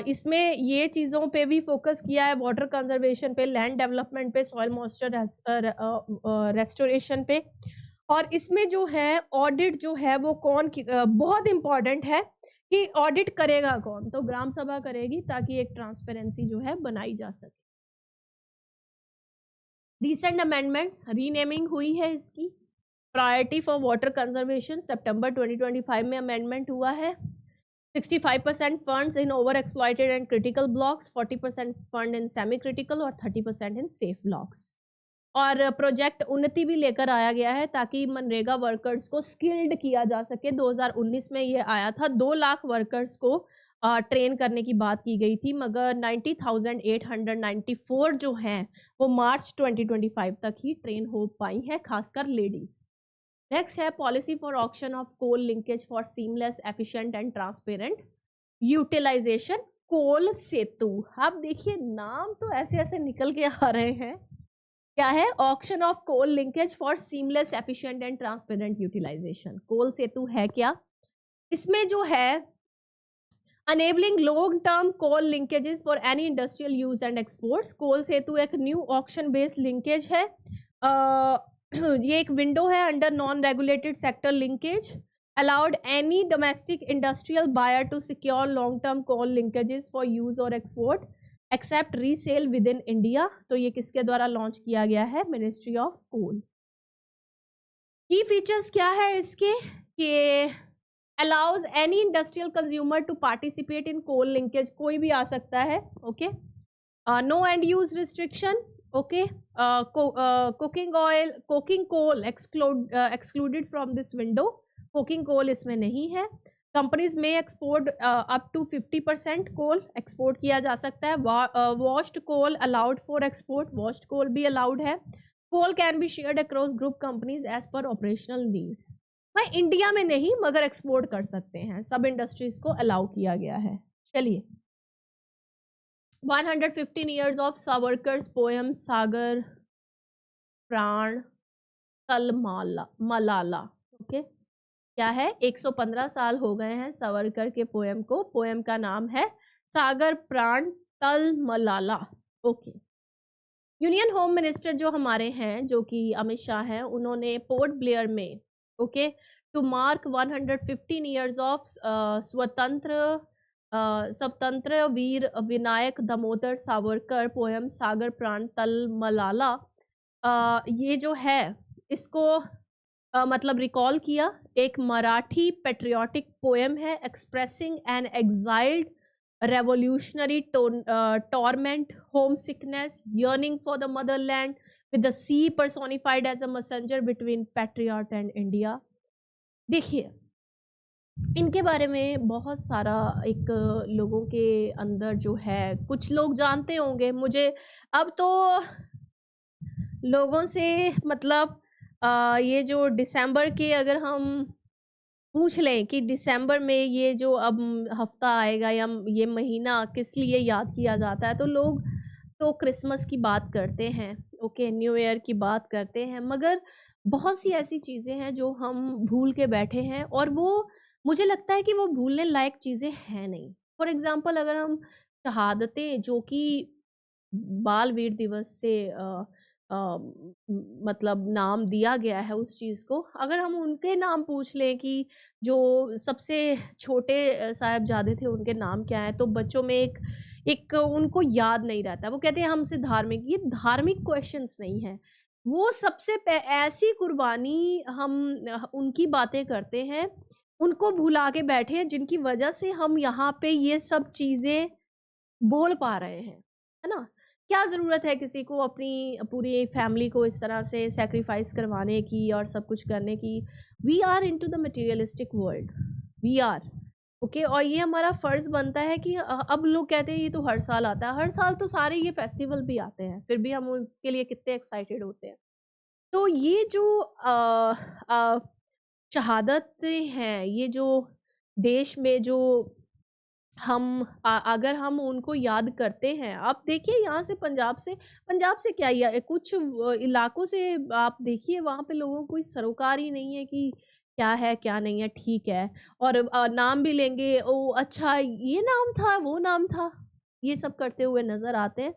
इसमें ये चीज़ों पे भी फोकस किया है, वाटर कंजर्वेशन पे, लैंड डेवलपमेंट पे, सॉइल मॉइस्चर रेस्टोरेशन पे। और इसमें जो है ऑडिट जो है वो कौन बहुत इंपॉर्टेंट है कि ऑडिट करेगा कौन, तो ग्राम सभा करेगी, ताकि एक ट्रांसपेरेंसी जो है बनाई जा सके। रिसेंट अमेंडमेंट्स, रीनेमिंग हुई है इसकी, प्रायोरिटी फॉर वाटर कंजर्वेशन सितंबर 2025 में अमेंडमेंट हुआ है। 65% funds in over exploited and critical blocks, 40% fund in semi critical और 30% इन सेफ ब्लॉक्स। और प्रोजेक्ट उन्नति भी लेकर आया गया है ताकि मनरेगा वर्कर्स को स्किल्ड किया जा सके। 2019 में ये आया था, 2 लाख वर्कर्स को ट्रेन करने की बात की गई थी, मगर 90,894 जो हैं वो मार्च 2025 तक ही ट्रेन हो पाई हैं, खासकर लेडीज। नेक्स्ट है policy for auction of coal linkage for seamless, efficient and transparent utilisation, coal Setu. आप देखिए नाम तो ऐसे ऐसे निकल के आ रहे हैं। क्या है? Auction of coal linkage for seamless, efficient and transparent utilisation. Coal Setu है क्या? इसमें जो है enabling long term coal linkages for any industrial use and exports. Coal Setu एक न्यू ऑक्शन बेस्ड लिंकेज है। ये एक विंडो है under non regulated sector linkage, allowed any domestic industrial buyer to secure long term coal linkages for use और export except resale within India. तो ये किसके द्वारा लॉन्च किया गया है? Ministry of coal. की फीचर्स क्या है इसके? कि allows any industrial consumer to participate in coal linkage, कोई भी आ सकता है, okay. no end use restriction, okay. coking coal excluded from this window, coking coal इसमें नहीं है। कंपनीज में export up to 50% coal export किया जा सकता है। Washed coal allowed for export, washed coal भी अलाउड है। Coal can be shared across group companies as per operational needs. भाई इंडिया में नहीं मगर एक्सपोर्ट कर सकते हैं, सब इंडस्ट्रीज को अलाउ किया गया है। चलिए 115 years of सावरकर्स poem Sagar Pran Tal Malala, okay. क्या है? 115 साल हो गए हैं सावरकर के पोएम को। पोएम का नाम है Sagar Pran Tal Malala, okay. Union home minister जो हमारे हैं, जो कि अमित शाह हैं, उन्होंने पोर्ट ब्लेयर में, okay, to mark 115 years of Swatantra Veer Vinayak Damodar Savarkar poem Sagar Pran Tal Malala, ये जो है इसको मतलब रिकॉल किया। एक मराठी पेट्रियाटिक पोएम है expressing an exiled revolutionary torment, homesickness, yearning for the motherland, with the sea personified as a messenger between patriot and India। देखिए इनके बारे में बहुत सारा एक लोगों के अंदर जो है, कुछ लोग जानते होंगे, मुझे अब तो लोगों से मतलब ये जो दिसंबर के अगर हम पूछ लें कि दिसंबर में ये जो अब हफ्ता आएगा या ये महीना किस लिए याद किया जाता है, तो लोग तो क्रिसमस की बात करते हैं, ओके, न्यू ईयर की बात करते हैं, मगर बहुत सी ऐसी चीज़ें हैं जो हम भूल के बैठे हैं और वो मुझे लगता है कि वो भूलने लायक चीज़ें हैं नहीं। फॉर एग्ज़ाम्पल अगर हम शहादतें जो कि बाल वीर दिवस से मतलब नाम दिया गया है उस चीज़ को, अगर हम उनके नाम पूछ लें कि जो सबसे छोटे साहिबजादे थे उनके नाम क्या हैं, तो बच्चों में एक उनको याद नहीं रहता। वो कहते हैं हमसे धार्मिक, ये धार्मिक क्वेश्चंस नहीं है, वो सबसे ऐसी कुर्बानी हम उनकी बातें करते हैं, उनको भुला के बैठे हैं, जिनकी वजह से हम यहाँ पे ये सब चीज़ें बोल पा रहे हैं, है ना। क्या ज़रूरत है किसी को अपनी पूरी फैमिली को इस तरह से सेक्रीफाइस करवाने की और सब कुछ करने की। We are into the materialistic world, we are, okay. और ये हमारा फ़र्ज़ बनता है कि अब लोग कहते हैं ये तो हर साल आता है, हर साल तो सारे ये फेस्टिवल भी आते हैं, फिर भी हम उसके लिए कितने एक्साइटेड होते हैं। तो ये जो शहादतें हैं, ये जो देश में जो हम अगर हम उनको याद करते हैं, आप देखिए यहाँ से पंजाब से क्या कुछ इलाकों से आप देखिए, वहाँ पे लोगों को कोई सरोकार ही नहीं है कि क्या है क्या नहीं है, ठीक है। और नाम भी लेंगे, ओ अच्छा ये नाम था वो नाम था, ये सब करते हुए नज़र आते हैं।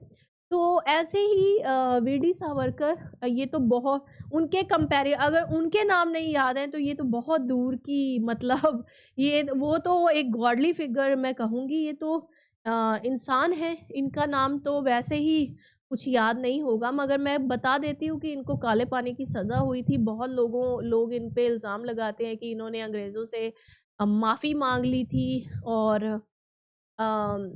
तो ऐसे ही वीडी सावरकर, ये तो बहुत उनके अगर उनके नाम नहीं याद हैं तो ये तो बहुत दूर की मतलब ये वो तो एक गॉडली फिगर मैं कहूँगी, ये तो इंसान है, इनका नाम तो वैसे ही कुछ याद नहीं होगा, मगर मैं बता देती हूँ कि इनको काले पानी की सज़ा हुई थी। बहुत लोग इन पे इल्ज़ाम लगाते हैं कि इन्होंने अंग्रेज़ों से माफ़ी माँग ली थी और अम,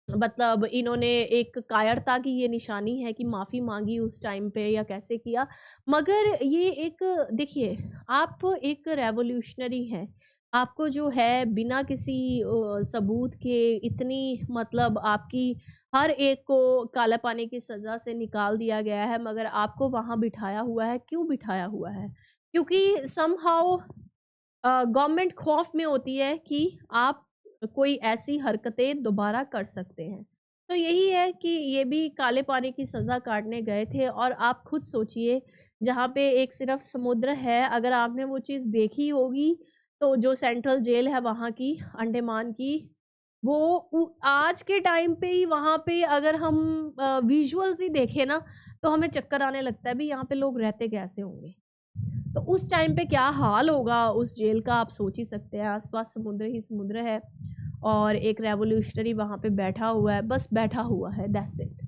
मतलब इन्होंने एक कायरता की ये निशानी है कि माफ़ी माँगी उस टाइम पे या कैसे किया। मगर ये एक, देखिए, आप एक रेवोल्यूशनरी हैं। आपको जो है बिना किसी सबूत के इतनी, मतलब आपकी हर एक को काला पानी की सज़ा से निकाल दिया गया है, मगर आपको वहाँ बिठाया हुआ है। क्यों बिठाया हुआ है? क्योंकि समहाउ गवर्नमेंट खौफ में होती है कि आप कोई ऐसी हरकतें दोबारा कर सकते हैं। तो यही है कि ये भी काले पानी की सज़ा काटने गए थे। और आप खुद सोचिए, जहाँ पे एक सिर्फ समुद्र है, अगर आपने वो चीज़ देखी होगी, तो जो सेंट्रल जेल है वहाँ की, अंडमान की, वो आज के टाइम पे ही वहाँ पे अगर हम विजुअल्स ही देखें ना, तो हमें चक्कर आने लगता है भी यहाँ पे लोग रहते कैसे होंगे। तो उस टाइम पे क्या हाल होगा उस जेल का, आप सोच ही सकते हैं। आसपास समुद्र ही समुद्र है और एक रेवोल्यूशनरी वहाँ पे बैठा हुआ है, बस बैठा हुआ है, दैट्स इट।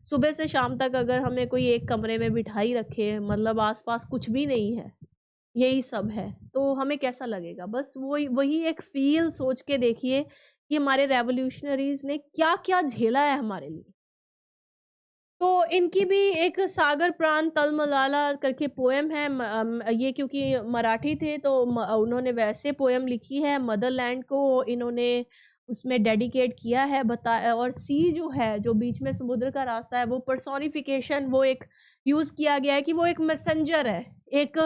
सुबह से शाम तक अगर हमें कोई एक कमरे में बिठाई रखे, मतलब आसपास कुछ भी नहीं है, यही सब है, तो हमें कैसा लगेगा? बस वही वही एक फील सोच के देखिए कि हमारे रेवोल्यूशनरीज ने क्या क्या झेला है हमारे लिए। तो इनकी भी एक सागर प्रांत तलमलाला करके पोएम है। ये क्योंकि मराठी थे तो उन्होंने वैसे पोएम लिखी है, मदरलैंड को इन्होंने उसमें डेडिकेट किया है। और सी जो है, जो बीच में समुद्र का रास्ता है, वो पर्सोनिफिकेशन, वो एक यूज किया गया है कि वो एक मैसेंजर है, एक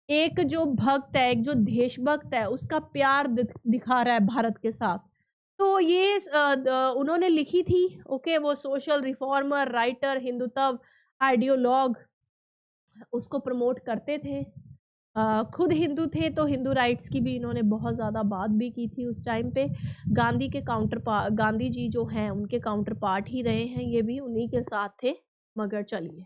एक जो भक्त है, एक जो देशभक्त है, उसका प्यार दिखा रहा है भारत के साथ। तो ये उन्होंने लिखी थी। ओके, वो social reformer, writer, Hindutva ideologue उसको प्रमोट करते थे। खुद हिंदू थे, तो हिंदू राइट्स की भी इन्होंने बहुत ज़्यादा बात भी की थी उस टाइम पे। गांधी के काउंटर पार्ट, गांधी जी जो हैं उनके काउंटर पार्ट ही रहे हैं, ये भी उन्हीं के साथ थे। मगर चलिए,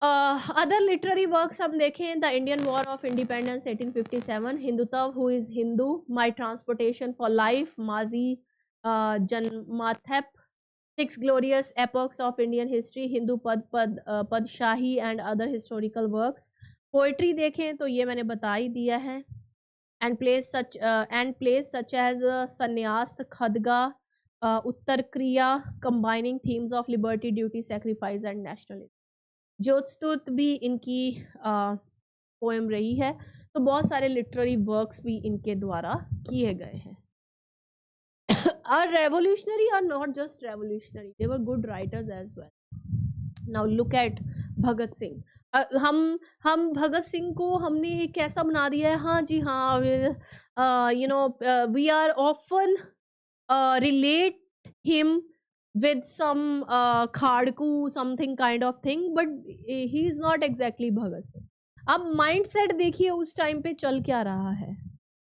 अदर लिटरेरी वर्क्स हम देखें, the Indian war of independence 1857, Hindutva, who is Hindu, my transportation for life, Majhi Janmathep, six glorious epochs of Indian history, Hindu Padshahi and other historical works. Poetry देखें तो ये मैंने बता ही दिया है। एंड प्लेस सच एज संन्यास, Khadga, Uttar Kriya, combining themes of liberty, duty, sacrifice and nationalism. ज्योतिस्तुत भी इनकी पोएम रही है। तो बहुत सारे लिटरेरी वर्क्स भी इनके द्वारा किए गए हैं। Our revolutionary are not just revolutionary, they were good writers as well. Now look at Bhagat Singh. हम भगत सिंह को हमने कैसा बना दिया है? हाँ जी, हाँ, you know, we are often relate him with some khadku something kind of thing, but he is not exactly Bhagat Singh. अब माइंडसेट देखिए उस टाइम पे चल क्या रहा है।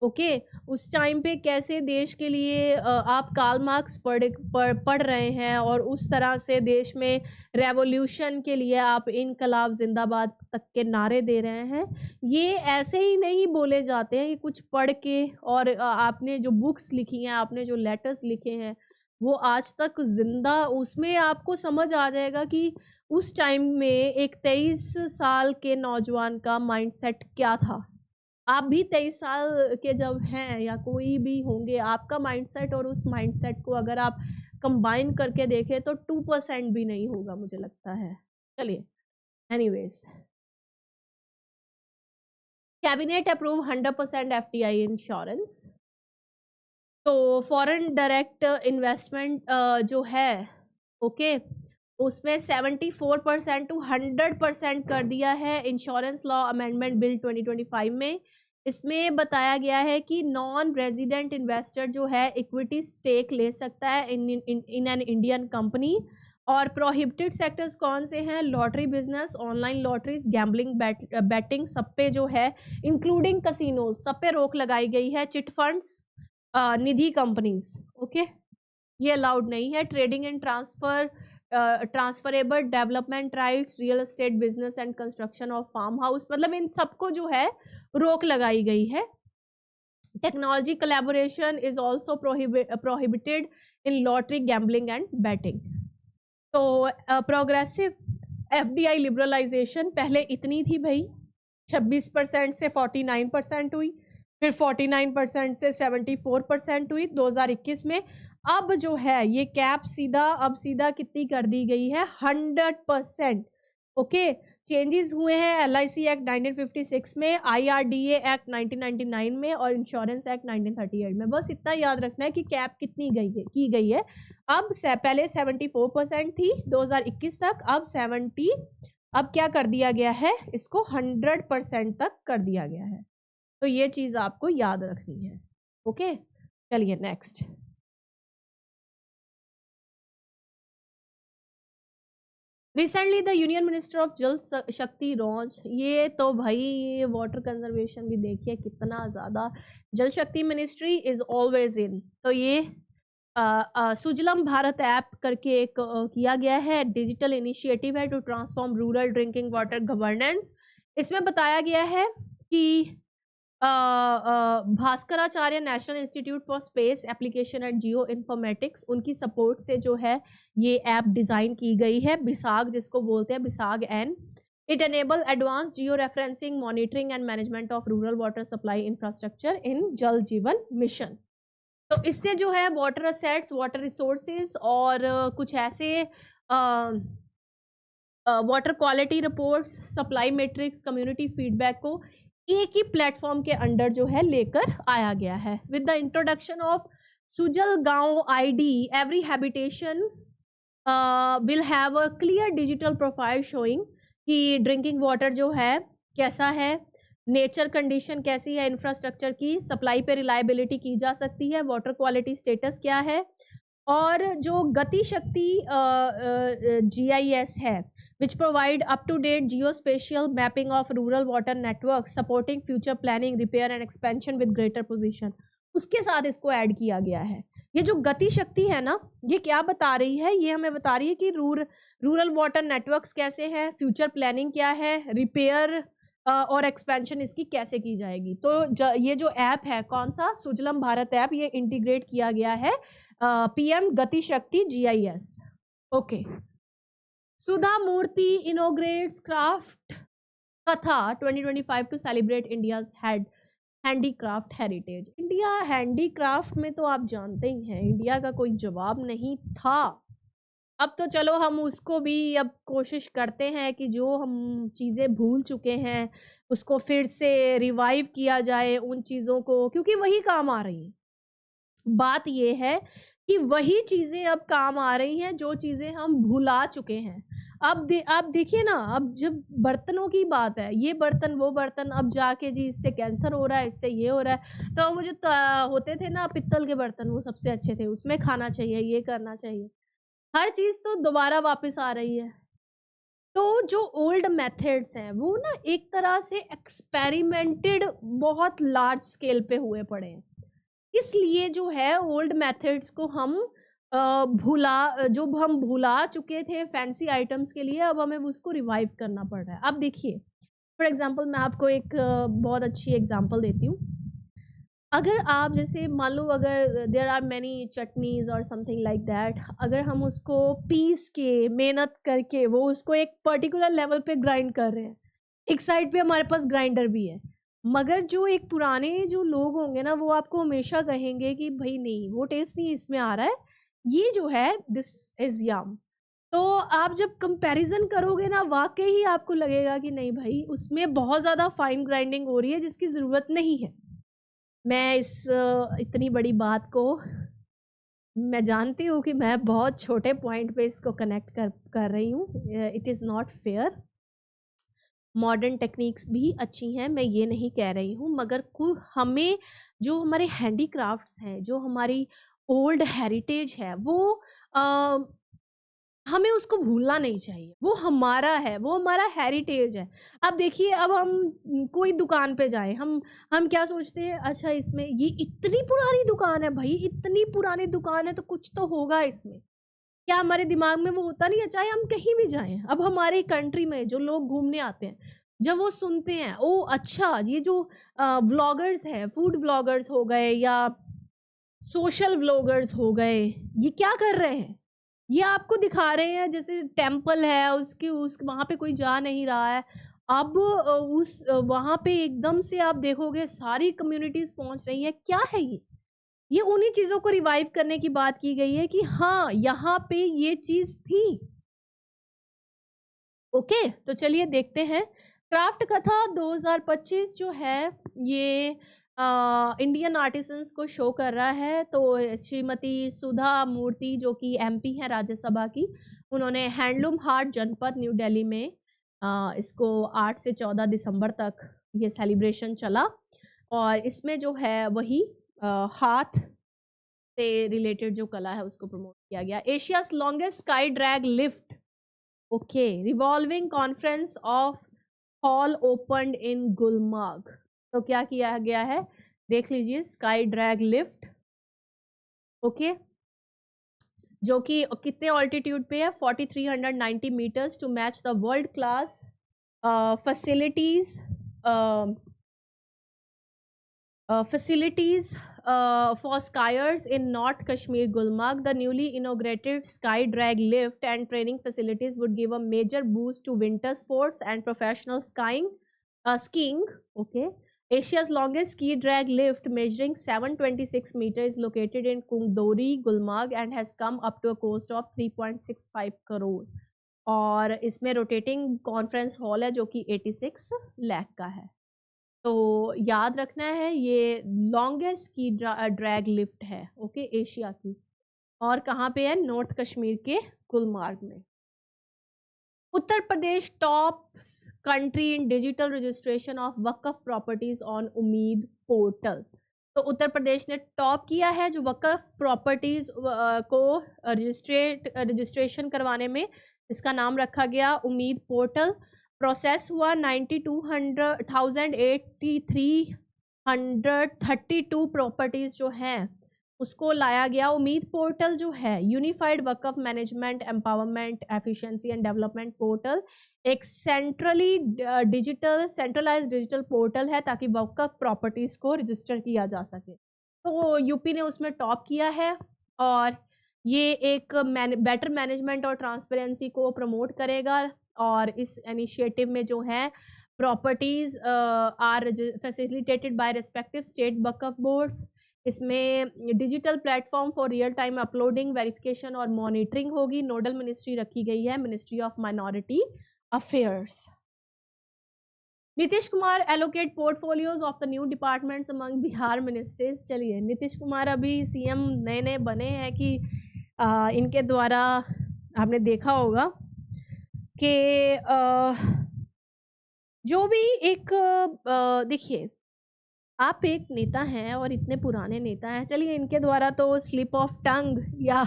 ओके, उस टाइम पे कैसे देश के लिए आप कार्ल मार्क्स पढ़ रहे हैं और उस तरह से देश में रेवोल्यूशन के लिए आप इनकलाब जिंदाबाद तक के नारे दे रहे हैं। ये ऐसे ही नहीं बोले जाते हैं, ये कुछ पढ़ के, और आपने जो बुक्स लिखी हैं, आपने जो लेटर्स लिखे हैं, वो आज तक जिंदा, उसमें आपको समझ आ जाएगा कि उस टाइम में एक 23 साल के नौजवान का माइंडसेट क्या था। आप भी 23 साल के जब हैं या कोई भी होंगे, आपका माइंडसेट और उस माइंडसेट को अगर आप कंबाइन करके देखें तो 2% भी नहीं होगा, मुझे लगता है। चलिए, anyways, cabinet approve 100% FDI insurance. तो फॉरेन डायरेक्ट इन्वेस्टमेंट जो है, ओके, उसमें 74% टू 100% कर दिया है इंश्योरेंस लॉ अमेंडमेंट बिल 2025 में। इसमें बताया गया है कि नॉन रेजिडेंट इन्वेस्टर जो है इक्विटी स्टेक ले सकता है इन एन इंडियन कंपनी। और प्रोहिबिटेड सेक्टर्स कौन से हैं? Lottery business, online lotteries, gambling, batting, सब पे जो है, इंक्लूडिंग कसिनोज, सब पे रोक लगाई गई है। Chit funds, Nidhi companies, okay, ये अलाउड नहीं है। Trading and transferable development rights, real estate business and construction of farm house, मतलब इन सबको जो है रोक लगाई गई है। Technology collaboration is also prohibited in lottery, gambling and betting. तो प्रोग्रेसिव एफडीआई लिबरलाइजेशन पहले इतनी थी भाई, 26% से 49% हुई, फिर 49% से 74% हुई 2021 में। अब जो है ये कैप सीधा कितनी कर दी गई है, 100%। ओके, चेंजेस हुए हैं एलआईसी एक्ट 1956 में, आईआरडीए एक्ट 1999 में और इंश्योरेंस एक्ट 1938 में। बस इतना याद रखना है कि कैप कितनी की गई है। अब से पहले 74% थी 2021 तक, अब क्या कर दिया गया है, इसको 100% तक कर दिया गया है। तो ये चीज आपको याद रखनी है। ओके, चलिए next. Recently the union minister of जल शक्ति लॉन्च, ये तो भाई ये वाटर कंजर्वेशन भी देखिए कितना ज़्यादा, जल शक्ति मिनिस्ट्री इज ऑलवेज इन। तो ये सुजलम भारत ऐप करके एक किया गया है, डिजिटल इनिशिएटिव है to transform rural drinking water governance. इसमें बताया गया है कि Bhaskaracharya national institute for space application and geo informatics, उनकी सपोर्ट से जो है ये ऐप डिज़ाइन की गई है, बिसाग जिसको बोलते हैं, BISAG N. It enable advance georeferencing, monitoring and management of rural water supply infrastructure in Jal Jeevan mission. तो इससे जो है वाटर असेट्स, वाटर रिसोर्सेज और कुछ ऐसे water quality reports, supply matrix, community feedback को एक ही प्लेटफॉर्म के अंडर जो है लेकर आया गया है। With the introduction of Sujal Gaon ID, every habitation will have a clear digital profile showing कि ड्रिंकिंग वाटर जो है कैसा है, नेचर कंडीशन कैसी है, इंफ्रास्ट्रक्चर की सप्लाई पे रिलायबिलिटी की जा सकती है, वाटर क्वालिटी स्टेटस क्या है, और जो गति शक्ति GIS है which provide up to date geo spatial mapping of rural water network supporting future planning, repair and expansion with greater position, उसके साथ इसको ऐड किया गया है। ये जो गति शक्ति है ना, ये क्या बता रही है, ये हमें बता रही है कि रूरल वाटर नेटवर्क्स कैसे हैं, फ्यूचर प्लानिंग क्या है, रिपेयर और एक्सपेंशन इसकी कैसे की जाएगी। तो ये जो ऐप है, कौन सा, सुजलम भारत ऐप, ये इंटीग्रेट किया गया है PM Gati Shakti GIS। Okay, Sudha Murthy inaugurates craft Katha 2025 to celebrate India's handicraft heritage. India handicraft में तो आप जानते ही हैं इंडिया का कोई जवाब नहीं था। अब तो चलो हम उसको भी अब कोशिश करते हैं कि जो हम चीज़ें भूल चुके हैं उसको फिर से रिवाइव किया जाए उन चीज़ों को, क्योंकि वही काम आ रही है। बात ये है कि वही चीज़ें अब काम आ रही हैं जो चीज़ें हम भुला चुके हैं। अब देखिए ना, अब जब बर्तनों की बात है, ये बर्तन वो बर्तन, अब जाके जी इससे कैंसर हो रहा है, इससे ये हो रहा है, तो मुझे होते थे ना पित्तल के बर्तन, वो सबसे अच्छे थे, उसमें खाना चाहिए, ये करना चाहिए, हर चीज़ तो दोबारा वापस आ रही है। तो जो ओल्ड मेथड्स हैं वो ना एक तरह से एक्सपेरिमेंटेड बहुत लार्ज स्केल पे हुए पड़े हैं, इसलिए जो है ओल्ड मेथड्स को हम भुला चुके थे फैंसी आइटम्स के लिए, अब हमें उसको रिवाइव करना पड़ रहा है। अब देखिए फॉर एग्जांपल मैं आपको एक बहुत अच्छी एग्जांपल देती हूँ। अगर आप जैसे मान लो, अगर देयर आर मैनी चटनीज और समथिंग लाइक दैट, अगर हम उसको पीस के मेहनत करके वो उसको एक पर्टिकुलर लेवल पे ग्राइंड कर रहे हैं, एक साइड पे हमारे पास ग्राइंडर भी है, मगर जो एक पुराने जो लोग होंगे ना वो आपको हमेशा कहेंगे कि भाई नहीं वो टेस्ट नहीं इसमें आ रहा है, ये जो है दिस इज यम। तो आप जब कंपैरिजन करोगे ना, वाकई ही आपको लगेगा कि नहीं भाई उसमें बहुत ज़्यादा फाइन ग्राइंडिंग हो रही है जिसकी ज़रूरत नहीं है। मैं इस इतनी बड़ी बात को मैं जानती हूँ कि मैं बहुत छोटे पॉइंट पे इसको कनेक्ट कर रही हूँ, it is not fair. Modern techniques भी अच्छी हैं, मैं ये नहीं कह रही हूँ, मगर हमें जो हमारे हैंडीक्राफ्ट्स हैं, जो हमारी ओल्ड हेरिटेज है, वो हमें उसको भूलना नहीं चाहिए। वो हमारा है, वो हमारा हेरिटेज है। अब देखिए, अब हम कोई दुकान पे जाएं, हम क्या सोचते हैं, अच्छा इसमें ये इतनी पुरानी दुकान है भाई, इतनी पुरानी दुकान है तो कुछ तो होगा इसमें, क्या हमारे दिमाग में वो होता नहीं है। चाहे हम कहीं भी जाएं, अब हमारे कंट्री में जो लोग घूमने आते हैं, जब वो सुनते हैं ओ अच्छा ये जो व्लॉगर्स हैं, फूड व्लॉगर्स हो गए या सोशल व्लॉगर्स हो गए, ये क्या कर रहे हैं, ये आपको दिखा रहे हैं जैसे टेम्पल है, उसकी उस वहाँ पे कोई जा नहीं रहा है। अब उस वहाँ पे एकदम से आप देखोगे सारी कम्युनिटीज़ पहुँच रही हैं। क्या है ये? ये उन्हीं चीज़ों को रिवाइव करने की बात की गई है कि हाँ, यहाँ पे ये चीज़ थी। ओके, तो चलिए देखते हैं। क्राफ्ट कथा 2025 जो है ये इंडियन आर्टिसंस को शो कर रहा है। तो श्रीमती सुधा मूर्ति जो कि एमपी हैं राज्यसभा की, उन्होंने हैंडलूम हाट जनपद न्यू दिल्ली में इसको 8 से 14 दिसंबर तक ये सेलिब्रेशन चला, और इसमें जो है वही हाथ से रिलेटेड जो कला है उसको प्रमोट किया गया। Asia's longest sky drag lift, okay, revolving conference of hall opened इन गुलमर्ग। तो क्या किया गया है देख लीजिए, स्काई ड्रैग लिफ्ट, ओके, जो कि कितने ऑल्टीट्यूड पे है, 4390 metres, to match the world class facilities facilities for skiers in North Kashmir, Gulmarg. The newly inaugurated Sky Drag lift and training facilities would give a major boost to winter sports and professional skiing. Okay. Asia's longest ski drag lift, measuring 726 meters, is located in Kungdori, Gulmarg, and has come up to a cost of 3.65 crore. और इसमें rotating conference hall है जो कि 86 लाख का है। तो याद रखना है ये लॉन्गेस्ट की ड्रैग लिफ्ट है, ओके, एशिया की। और कहाँ पे है? नॉर्थ कश्मीर के गुलमार्ग में। Uttar Pradesh top country in digital registration of Waqf properties on Umeed portal. तो उत्तर प्रदेश ने टॉप किया है जो वक्फ प्रॉपर्टीज को रजिस्ट्रेशन करवाने में, इसका नाम रखा गया उम्मीद पोर्टल। प्रोसेस हुआ 92,8332 प्रॉपर्टीज जो हैं उसको लाया गया। उम्मीद पोर्टल जो है unified Waqf management empowerment efficiency and development portal, एक सेंट्रलाइज्ड डिजिटल पोर्टल है ताकि वक्फ प्रॉपर्टीज को रजिस्टर किया जा सके। तो यूपी ने उसमें टॉप किया है, और ये एक बेटर मैनेजमेंट और ट्रांसपेरेंसी को प्रमोट करेगा। और इस इनिशिएटिव में जो है properties are facilitated by respective state Waqf boards. इसमें digital platform for real time uploading, verification और मॉनिटरिंग होगी। नोडल मिनिस्ट्री रखी गई है ministry of minority affairs. Nitish Kumar allocate portfolios of the new departments among Bihar ministries. चलिए, नीतीश कुमार अभी सीएम नए नए बने हैं कि इनके द्वारा आपने देखा होगा कि जो भी एक देखिए, आप एक नेता हैं और इतने पुराने नेता हैं, चलिए इनके द्वारा तो स्लिप ऑफ टंग या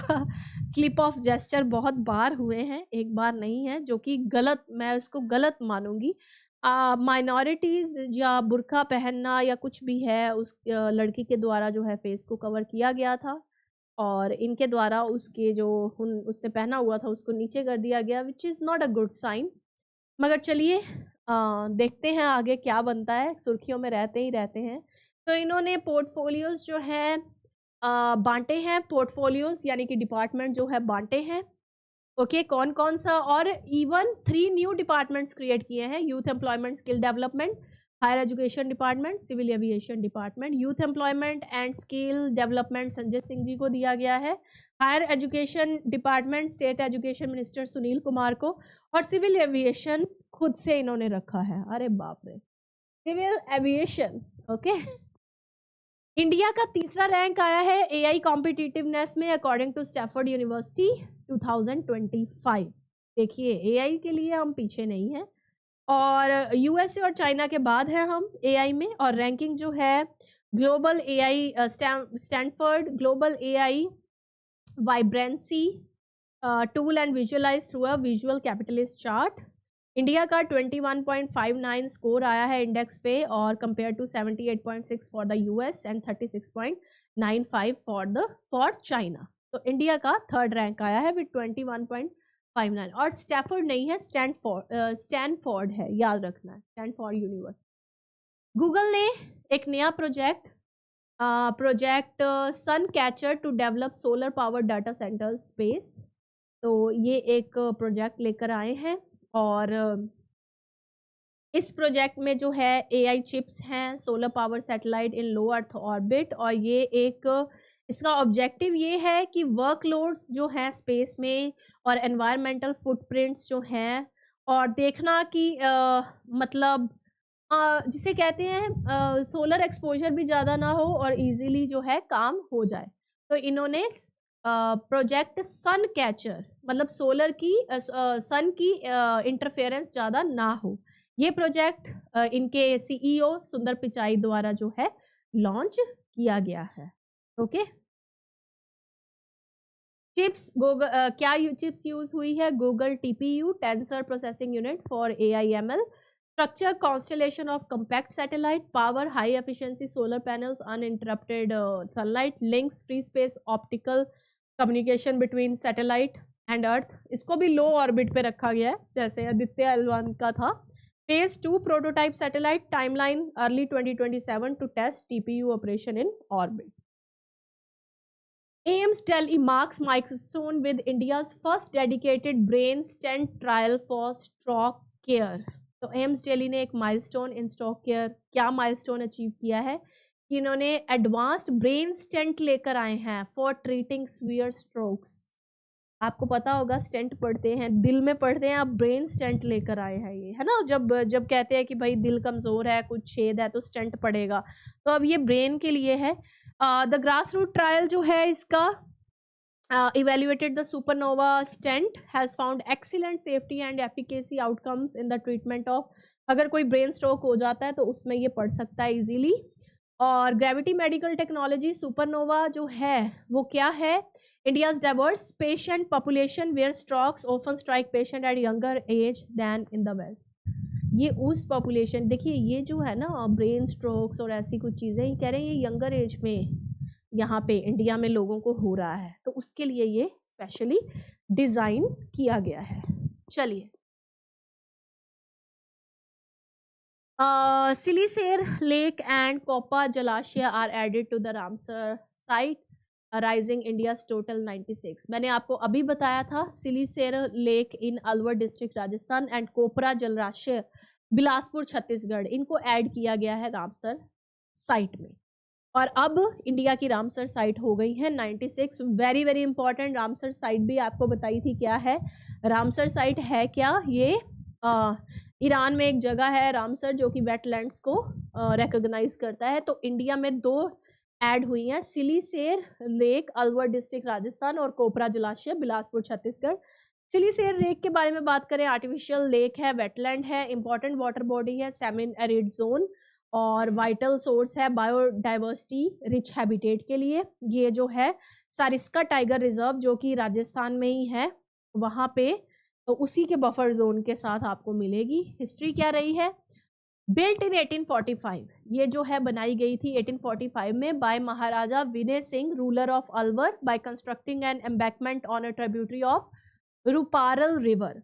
स्लिप ऑफ जेस्चर बहुत बार हुए हैं, एक बार नहीं है, जो कि गलत, मैं इसको गलत मानूंगी। माइनॉरिटीज़ या बुर्का पहनना या कुछ भी है, उस लड़की के द्वारा जो है फेस को कवर किया गया था, और इनके द्वारा उसके जो उसने पहना हुआ था उसको नीचे कर दिया गया, which is not a good sign. मगर चलिए देखते हैं आगे क्या बनता है, सुर्खियों में रहते ही रहते हैं। तो इन्होंने पोर्टफोलियोज जो हैं बांटे हैं, पोर्टफोलियोज यानी कि डिपार्टमेंट जो है बांटे हैं, ओके, कौन कौन सा, और इवन 3 न्यू डिपार्टमेंट्स क्रिएट किए हैं। Youth employment skill development, higher education department, civil aviation department. Youth employment and skill development Sanjay Singh ji को दिया गया है। Higher education department state education minister Sunil Kumar को, और सिविल एविएशन खुद से इन्होंने रखा है। अरे बाप रे, सिविल एविएशन, ओके। इंडिया का तीसरा रैंक आया है एआई कॉम्पिटिटिवनेस में अकॉर्डिंग टू स्टैफोर्ड यूनिवर्सिटी 2025। देखिए, एआई के लिए हम पीछे नहीं हैं, और यूएसए और चाइना के बाद हैं हम एआई में। और रैंकिंग जो है global AI Stanford global AI vibrancy tool and visualise through a visual capitalist chart. India का 21.59 स्कोर आया है इंडेक्स पे, और compare to 78.6 for the US and 36.95 for China. तो इंडिया का थर्ड रैंक आया है विद 21.59, और स्टैफोर्ड नहीं है, स्टैनफोर्ड है, याद रखना है, स्टैनफोर्ड यूनिवर्सिटी। गूगल ने एक नया project sun catcher to develop solar power data centres space. तो ये एक प्रोजेक्ट लेकर आए हैं और इस प्रोजेक्ट में जो है AI चिप्स हैं, सोलर पावर सैटेलाइट इन लो अर्थ ऑर्बिट, और ये एक इसका ऑब्जेक्टिव ये है कि वर्कलोड्स जो हैं स्पेस में और एनवायरमेंटल फुटप्रिंट्स जो हैं, और देखना कि मतलब जिसे कहते हैं सोलर एक्सपोजर भी ज़्यादा ना हो और इजीली जो है काम हो जाए। तो इन्होंने प्रोजेक्ट सन कैचर, मतलब सोलर की सन की इंटरफेरेंस ज़्यादा ना हो, ये प्रोजेक्ट इनके CEO सुंदर पिचाई द्वारा जो है लॉन्च किया गया है। ओके, चिप्स गूगल क्या चिप्स यूज हुई है? Google TPU tensor processing unit for AI/ML, structure constellation of compact satellite, power high efficiency solar panels, uninterrupted sunlight, links free space optical communication between satellite and earth। इसको भी लो orbit पे रखा गया है जैसे Aditya L1 का था। Phase 2 prototype satellite, timeline early 2027 to test TPU operation in orbit। AIMS Delhi marks milestone with India's first dedicated brain stent trial for stroke care। तो एम्स दिल्ली ने एक माइलस्टोन इन स्ट्रोक केयर, क्या milestone achieve किया है कि इन्होंने advanced brain stent लेकर आए हैं फॉर ट्रीटिंग सीवियर स्ट्रोक्स। आपको पता होगा स्टेंट पड़ते हैं, दिल में पड़ते हैं, अब ब्रेन स्टेंट लेकर आए हैं ये, है ना। जब कहते हैं कि भाई दिल कमज़ोर है, कुछ छेद है, तो स्टेंट पड़ेगा, तो अब ये ब्रेन के लिए है। द ग्रास रूट ट्रायल जो है इसका evaluated the supernova stent, has found excellent safety and efficacy outcomes in the treatment of, अगर कोई ब्रेन स्ट्रोक हो जाता है तो उसमें ये पड़ सकता है इजीली। और ग्रेविटी मेडिकल टेक्नोलॉजी सुपरनोवा जो है वो क्या है? India's diverse patient population where strokes often strike patient at younger age than in the west. ये उस पॉपुलेशन, देखिए ये जो है ना ब्रेन स्ट्रोक्स और ऐसी कुछ चीज़ें, ये कह रहे हैं ये यंगर एज में यहाँ पे इंडिया में लोगों को हो रहा है, तो उसके लिए ये स्पेशली डिज़ाइन किया गया है। चलिए, Siliserh lake and Kopa Jalashay are added to the Ramsar site, rising India's total 96। मैंने आपको अभी बताया था Siliserh lake in Alwar district Rajasthan and Kopra Jalashay Bilaspur Chhattisgarh, इनको ऐड किया गया है रामसर साइट में, और अब इंडिया की रामसर साइट हो गई है 96। Very very important, Ramsar site भी आपको बताई थी क्या है। रामसर साइट है क्या? ये ईरान में एक जगह है रामसर जो कि वेटलैंड्स को रिकॉग्नाइज करता है। तो इंडिया में 2 ऐड हुई हैं, सिलीसेर लेक अलवर डिस्ट्रिक्ट राजस्थान और कोपरा जलाशय बिलासपुर छत्तीसगढ़। सिलीसेर लेक के बारे में बात करें, आर्टिफिशियल लेक है, वेटलैंड है, इंपॉर्टेंट वाटर बॉडी है, सेमी एरिड जोन और वाइटल सोर्स है बायोडाइवर्सिटी रिच हैबिटेट के लिए। ये जो है सारिस्का टाइगर रिजर्व जो कि राजस्थान में ही है, वहाँ पे तो उसी के बफर जोन के साथ आपको मिलेगी। हिस्ट्री क्या रही है? बिल्ट इन 1845, ये जो है बनाई गई थी 1845 में by Maharaja Vinay Singh ruler of Alwar by constructing an embankment on a tributary of Ruparel river,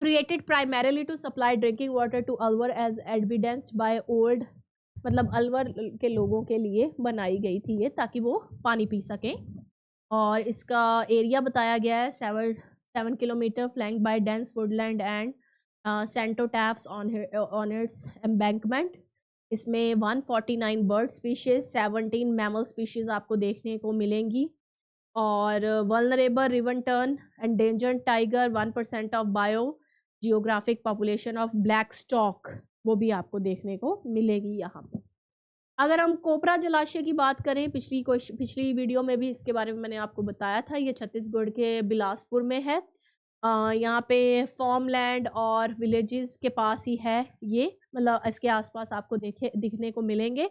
created primarily to supply drinking water to Alwar as evidenced by old, मतलब अलवर के लोगों के लिए बनाई गई थी ये ताकि वो पानी पी सकें। और इसका एरिया बताया गया है 7 kilometre, flank by dense woodland and सेंटो टैप्स ऑन इट्स एम्बैंकमेंट। इसमें 149 बर्ड स्पीशीज, 17 मैमल स्पीशीज आपको देखने को मिलेंगी, और vulnerable river tern, endangered tiger, 1% of biogeographic population of black stork, वो भी आपको देखने को मिलेगी यहाँ पे। अगर हम कोपरा जलाशय की बात करें, पिछली वीडियो में भी इसके बारे में मैंने आपको बताया था, ये छत्तीसगढ़ के बिलासपुर में है। यहाँ पे फॉर्मलैंड और विलेजेस के पास ही है ये, मतलब इसके आसपास आपको दिखने को मिलेंगे।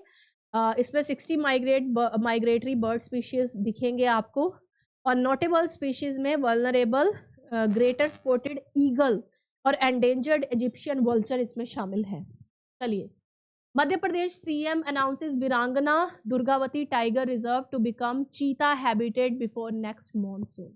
इसमें 60 माइग्रेटरी बर्ड स्पीशीज दिखेंगे आपको, और नोटेबल स्पीशीज में वल्नरेबल ग्रेटर स्पॉटेड ईगल और एंडेंजर्ड इजिप्शियन वल्चर इसमें शामिल है। चलिए, Madhya Pradesh CM announces Veerangana Durgavati tiger reserve to become cheetah habitat before next monsoon.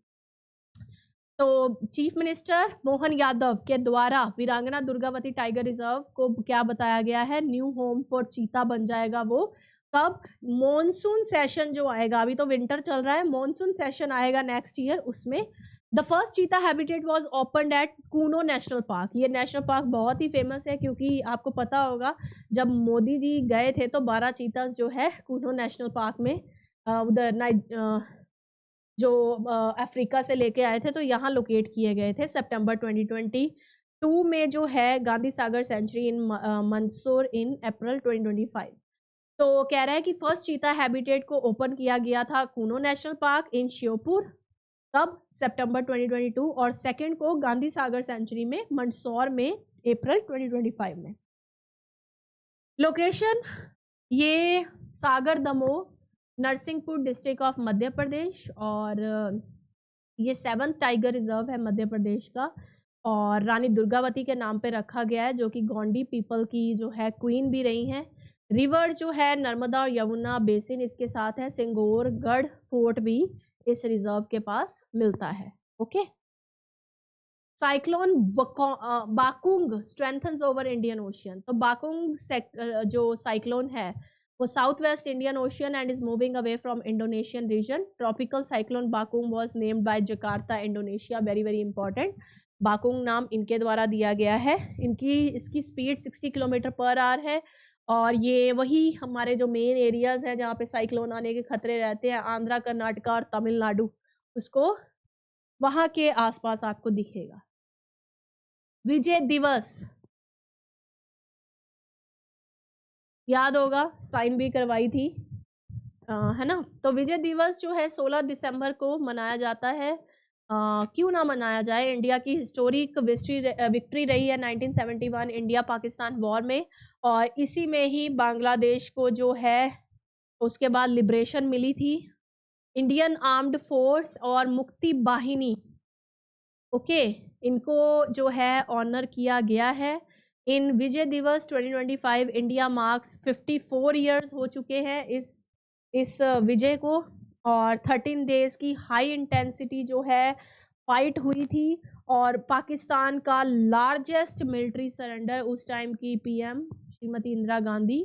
तो चीफ मिनिस्टर मोहन यादव के द्वारा वीरांगना दुर्गावती टाइगर रिजर्व को क्या बताया गया है? न्यू होम फॉर चीता बन जाएगा वो। कब? मॉनसून सेशन जो आएगा, अभी तो विंटर चल रहा है, मॉनसून सेशन आएगा नेक्स्ट ईयर, उसमें the first cheetah habitat was opened at Kuno national park. ये नेशनल पार्क बहुत ही फेमस है क्योंकि आपको पता होगा जब मोदी जी गए थे तो 12 चीतास जो है कूनो नेशनल पार्क में उधर जो अफ्रीका से लेके आए थे तो यहाँ लोकेट किए गए थे। सितंबर 2022 में जो है गांधी सागर सेंचुरी इन मंदसौर इन अप्रैल 2025। तो कह रहा है कि फर्स्ट चीता हैबिटेट को ओपन किया गया था कूनो नेशनल पार्क इन श्योपुर, कब, सितंबर 2022, और सेकंड को गांधी सागर सेंचुरी में मंदसौर में अप्रैल 2025 में। लोकेशन ये सागर दमोह नरसिंहपुर डिस्ट्रिक्ट ऑफ मध्य प्रदेश, और ये 7th टाइगर रिजर्व है मध्य प्रदेश का, और रानी दुर्गावती के नाम पे रखा गया है जो कि गोंडी पीपल की जो है क्वीन भी रही हैं। रिवर जो है नर्मदा और यमुना बेसिन इसके साथ है। सिंगोरगढ़ फोर्ट भी इस रिजर्व के पास मिलता है। Okay, cyclone Bakung strengthens over Indian Ocean. तो बाकुंग जो साइक्लोन है वो south west Indian Ocean and is moving away from Indonesian region. Tropical cyclone Bakung was named by Jakarta Indonesia. Very very important, Bakung नाम इनके द्वारा दिया गया है। इसकी स्पीड 60 किलोमीटर पर आवर है, और ये वही हमारे जो मेन एरियाज है जहाँ पे साइक्लोन आने के खतरे रहते हैं, आंध्रा, कर्नाटका और तमिलनाडु, उसको वहाँ के आसपास आपको दिखेगा। विजय दिवस याद होगा, साइन भी करवाई थी, है ना। तो विजय दिवस जो है 16 दिसंबर को मनाया जाता है। क्यों ना मनाया जाए, इंडिया की हिस्टोरिक विक्ट्री रही है 1971 इंडिया पाकिस्तान वॉर में, और इसी में ही बांग्लादेश को जो है उसके बाद लिबरेशन मिली थी। इंडियन आर्म्ड फोर्स और मुक्ति बाहिनी, ओके, इनको जो है ऑनर किया गया है। इन विजय दिवस 2025 इंडिया मार्क्स 54 ईयर्स हो चुके हैं इस विजय को, और 13 डेज की हाई इंटेंसिटी जो है फाइट हुई थी, और पाकिस्तान का लार्जेस्ट मिलिट्री सरेंडर उस टाइम की पीएम श्रीमती इंदिरा गांधी,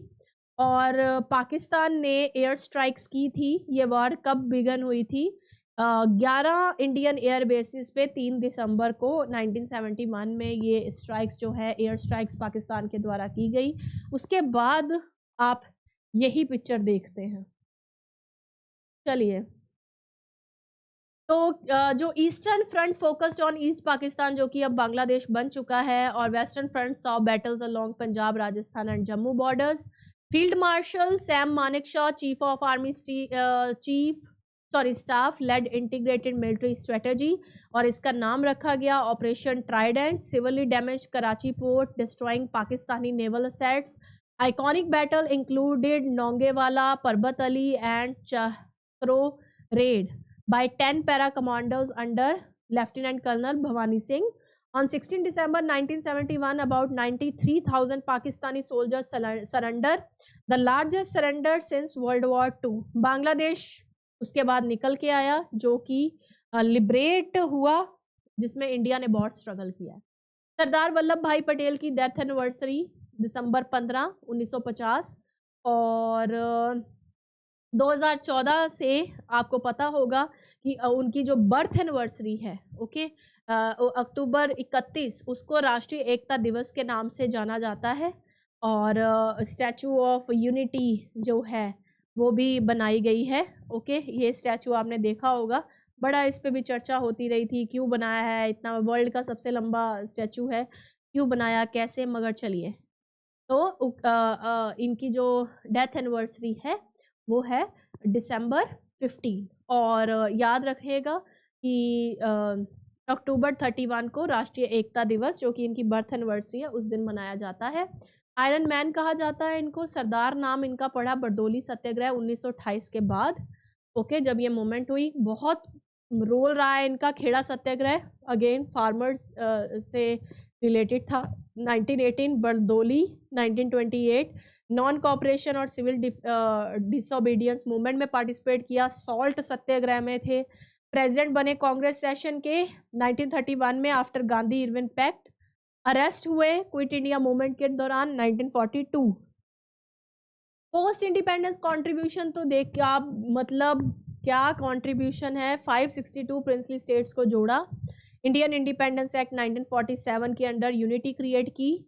और पाकिस्तान ने एयर स्ट्राइक्स की थी। ये वॉर कब बिगन हुई थी? 11 इंडियन एयर बेसिस पे 3 दिसंबर को 1971 में ये स्ट्राइक्स जो है एयर स्ट्राइक्स पाकिस्तान के द्वारा की गई। उसके बाद आप यही पिक्चर देखते हैं। चलिए, तो जो eastern front focused on east Pakistan जो कि अब बांग्लादेश बन चुका है, और western front saw battles along Punjab, Rajasthan and Jammu borders. Field marshal Sam Manekshaw chief of army staff led integrated military strategy, और इसका नाम रखा गया operation trident. Severely damage Karachi port, destroying Pakistani naval assets. Iconic battle included Longewala, Parbat Ali and Chachro raid by 10 para commanders under Lieutenant Colonel Bhavani Singh. On 16 December 1971, about 93,000 Pakistani soldiers surrender, the largest surrender since World War II. Bangladesh उसके बाद निकल के आया जो कि liberate हुआ, जिसमें India ने बहुत स्ट्रगल किया। सरदार वल्लभ भाई पटेल की डेथ एनिवर्सरी दिसंबर 15, 1950, और 2014 से आपको पता होगा कि उनकी जो बर्थ एनिवर्सरी है, ओके, अक्टूबर 31, उसको राष्ट्रीय एकता दिवस के नाम से जाना जाता है, और स्टैचू ऑफ यूनिटी जो है वो भी बनाई गई है। ओके, ये स्टैचू आपने देखा होगा, बड़ा इस पे भी चर्चा होती रही थी, क्यों बनाया है, इतना वर्ल्ड का सबसे लंबा स्टैचू है, क्यों बनाया, कैसे, मगर चलिए। तो इनकी जो डेथ एनिवर्सरी है वो है दिसंबर 15, और याद रखिएगा कि अक्टूबर 31 को राष्ट्रीय एकता दिवस जो कि इनकी बर्थ एनिवर्सरी है उस दिन मनाया जाता है। आयरन मैन कहा जाता है इनको। सरदार नाम इनका पड़ा बरदौली सत्याग्रह 1928 के बाद, ओके, जब ये मूवमेंट हुई। बहुत रोल रहा है इनका खेड़ा सत्याग्रह, अगेन फार्मर्स से रिलेटेड था। 1918 बरदौली, 1928 नॉन कॉपरेशन और सिविल डिसोबीडियंस मूवमेंट में पार्टिसिपेट किया। सॉल्ट सत्याग्रह में थे। प्रेसिडेंट बने कांग्रेस सेशन के 1931 में after Gandhi Irwin pact. Arrest हुए क्विट इंडिया मूवमेंट के दौरान 1942। पोस्ट इंडिपेंडेंस कंट्रीब्यूशन तो देख के आप मतलब क्या कंट्रीब्यूशन है? 562 प्रिंसली स्टेट्स को जोड़ा, इंडियन इंडिपेंडेंस एक्ट 1947 के अंडर यूनिटी क्रिएट की,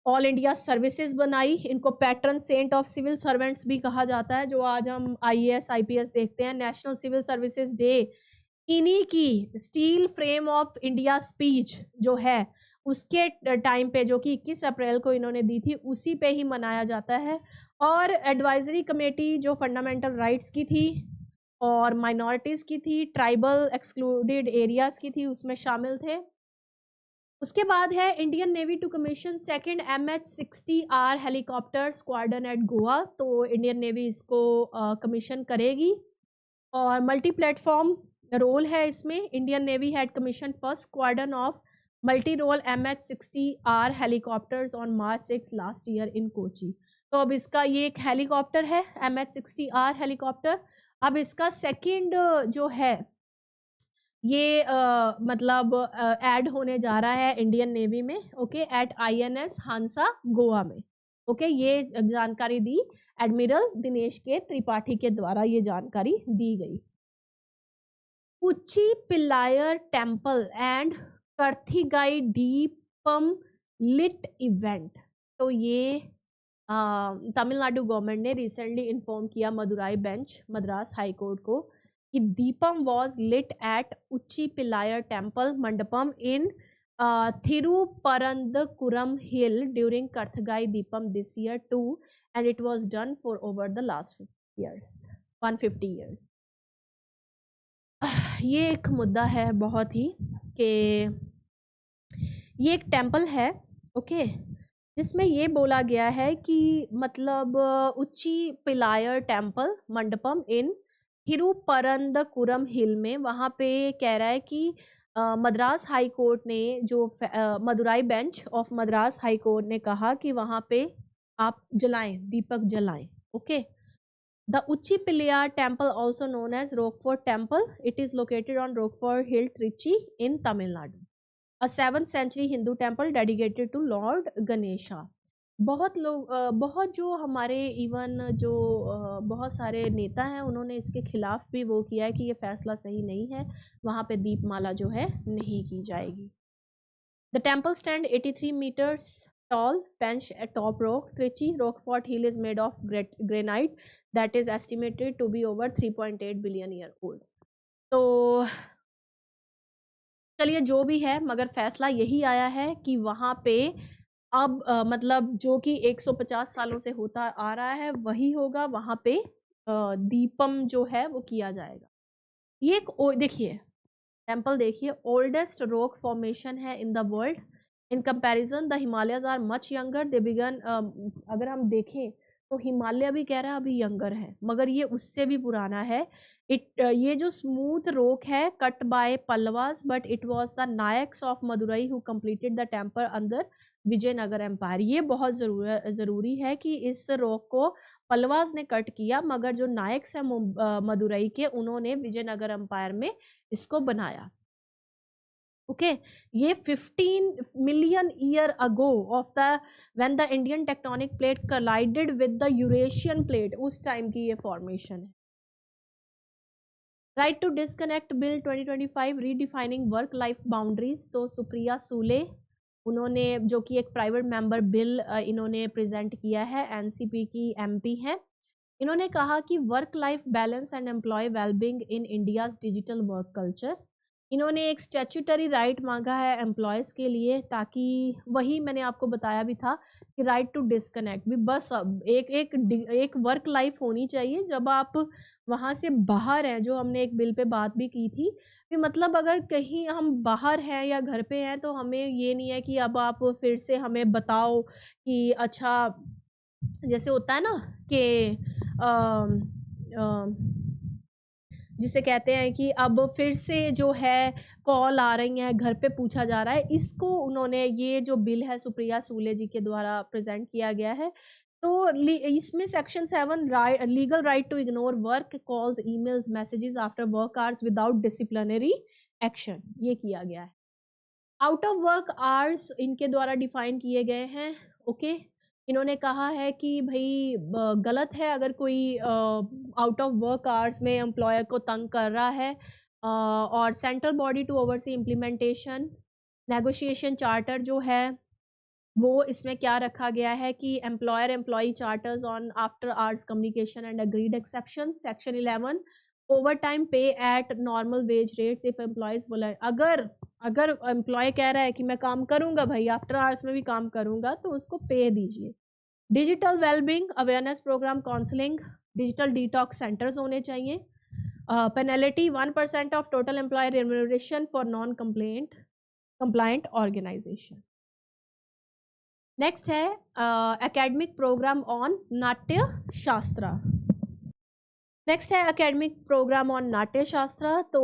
ऑल इंडिया सर्विसेज बनाई, इनको patron saint of civil servants भी कहा जाता है, जो आज हम आईएएस आईपीएस देखते हैं। नेशनल सिविल सर्विसेज डे इन्हीं की steel frame of India speech जो है उसके टाइम पे, जो कि 21 अप्रैल को इन्होंने दी थी, उसी पे ही मनाया जाता है। और एडवाइजरी कमेटी जो फंडामेंटल राइट्स की थी और माइनॉरिटीज़ की थी, ट्राइबल एक्सक्लूडेड एरियाज़ की थी, उसमें शामिल थे। उसके बाद है Indian navy to commission second MH-60R helicopter squadron at Goa. तो इंडियन नेवी इसको कमीशन करेगी और मल्टी प्लेटफॉर्म रोल है इसमें। Indian navy had commission first squadron of multi role MH-60R helicopters on March 6 last year in Kochi. तो अब इसका ये एक हेलीकॉप्टर है MH-60R हेलीकॉप्टर। अब इसका सेकंड जो है ये मतलब ऐड होने जा रहा है इंडियन नेवी में, okay, at INS Hansa Goa में। ओके, ये जानकारी दी एडमिरल दिनेश के त्रिपाठी के द्वारा, ये जानकारी दी गई। Uchchi Pillayar temple and Karthigai Deepam lit event. तो ये तमिलनाडु गवर्नमेंट ने रिसेंटली इन्फॉर्म किया Madurai bench Madras high court को कि Deepam was lit at Uchchi Pillayar temple Mandapam in Thiruparankundram hill during Karthigai Deepam this year too, and it was done for over the last 150 years. ये एक मुद्दा है बहुत ही कि ये एक टेम्पल है, ओके, जिसमें ये बोला गया है कि मतलब उच्ची पिलायर टेम्पल मंडपम इन थिरुपरंदकुरम हिल में, वहाँ पे कह रहा है कि मद्रास हाई कोर्ट ने जो Madurai bench of Madras high court ने कहा कि वहाँ पे आप जलाएं, दीपक जलाएं, okay. The Uchi Pillayar temple, also known as Rockfort Temple, it is located on Rockfort Hill, Trichy in Tamil Nadu. A 7th century Hindu temple dedicated to Lord Ganesha. बहुत लोग बहुत जो हमारे इवन जो बहुत सारे नेता हैं उन्होंने इसके खिलाफ भी वो किया है कि ये फैसला सही नहीं है, वहाँ पे दीपमाला जो है नहीं की जाएगी। The temple stand 83 meters tall, bench at top rock. Trichy Rockfort Hill is made of granite that is estimated to be over 3.8 billion year old. तो चलिए जो भी है, मगर फैसला यही आया है कि वहाँ पे अब मतलब जो कि 150 सालों से होता आ रहा है वही होगा, वहाँ पे दीपम जो है वो किया जाएगा। ये एक देखिए टेम्पल देखिए, ओल्डेस्ट रॉक फॉर्मेशन है in the world. In comparison the Himalayas are much younger, they began, अगर हम देखें तो हिमालय भी कह रहा है अभी यंगर है, मगर ये उससे भी पुराना है। ये जो स्मूथ रॉक है cut by Pallavas, but it was the Nayaks of Madurai who completed the temple under Vijayanagara empire. ये बहुत ज़रूरी है कि इस रॉक को पल्लवास ने कट किया, मगर जो नायक्स है मदुरई के, उन्होंने विजयनगर एम्पायर में इसको बनाया, ओके। ये 15 million year ago of the when the Indian tectonic plate collided with the Eurasian plate, उस टाइम की ये फॉर्मेशन है। Right to disconnect bill 2025 redefining work life boundaries. तो सुप्रिया सूले उन्होंने, जो कि एक प्राइवेट मेंबर बिल इन्होंने प्रेजेंट किया है, एनसीपी की एमपी है, इन्होंने कहा कि work life balance and employee wellbeing in India's digital work culture. इन्होंने एक स्टैट्यूटरी राइट मांगा है एम्प्लॉयज़ के लिए, ताकि वही मैंने आपको बताया भी था कि राइट टू डिस्कनेक्ट भी, बस एक वर्क लाइफ होनी चाहिए जब आप वहाँ से बाहर हैं, जो हमने एक बिल पे बात भी की थी कि मतलब अगर कहीं हम बाहर हैं या घर पे हैं तो हमें ये नहीं है कि अब आप फिर से हमें बताओ कि अच्छा, जैसे होता है ना कि जिसे कहते हैं कि अब फिर से जो है कॉल आ रही हैं, घर पे पूछा जा रहा है, इसको उन्होंने, ये जो बिल है सुप्रिया सूले जी के द्वारा प्रेजेंट किया गया है। तो इसमें section 7 legal right to ignore work calls emails messages after work hours without disciplinary action, ये किया गया है। आउट ऑफ वर्क आवर्स इनके द्वारा डिफाइन किए गए हैं, ओके। इन्होंने कहा है कि भाई गलत है अगर कोई आउट ऑफ वर्क आवर्स में एम्प्लॉयर को तंग कर रहा है, और central body to oversee implementation negotiation charter जो है वो इसमें क्या रखा गया है कि employer employee charters on after hours communication and agreed exception, section 11 overtime pay at normal wage rates if employees बोला, अगर एम्प्लॉय कह रहा है कि मैं काम करूंगा भाई, आफ्टर आवर्स में भी काम करूंगा, तो उसको पे दीजिए। Digital wellbeing awareness programme counselling, digital detox centres होने चाहिए। Penalty 1% of total employee remuneration for non compliant organisation. Next है academic programme on Natya Shastra. Next है एकेडमिक प्रोग्राम ऑन नाट्य शास्त्र। तो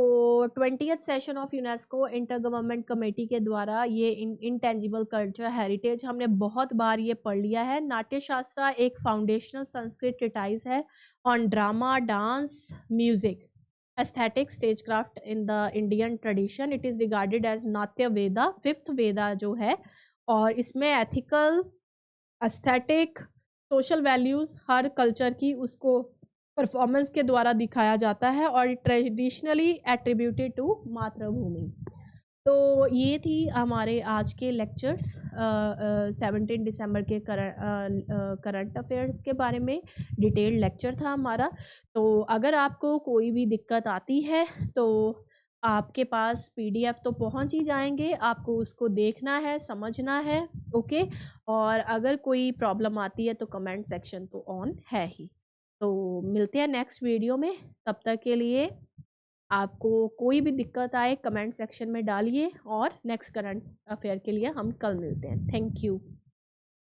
20th session of UNESCO inter government committee के द्वारा ये intangible culture heritage हमने बहुत बार ये पढ़ लिया है। नाट्य शास्त्र एक फाउंडेशनल संस्कृत ट्रिटाइज है on drama, dance, music, aesthetic, stage craft in the Indian tradition. It is regarded as Natya Veda, 5th Veda जो है, और इसमें एथिकल, एस्थेटिक, सोशल वैल्यूज़ हर कल्चर की उसको परफॉर्मेंस के द्वारा दिखाया जाता है और ट्रेडिशनली एट्रीब्यूटेड टू मातृभूमि। तो ये थी हमारे आज के लेक्चर्स 17 दिसंबर के करंट अफेयर्स के बारे में डिटेल्ड लेक्चर था हमारा। तो अगर आपको कोई भी दिक्कत आती है तो आपके पास PDF तो पहुंच ही जाएंगे, आपको उसको देखना है, समझना है, ओके। और अगर कोई प्रॉब्लम आती है तो कमेंट सेक्शन तो ऑन है ही। तो मिलते हैं नेक्स्ट वीडियो में, तब तक के लिए आपको कोई भी दिक्कत आए कमेंट सेक्शन में डालिए, और नेक्स्ट करंट अफेयर के लिए हम कल मिलते हैं। Thank you.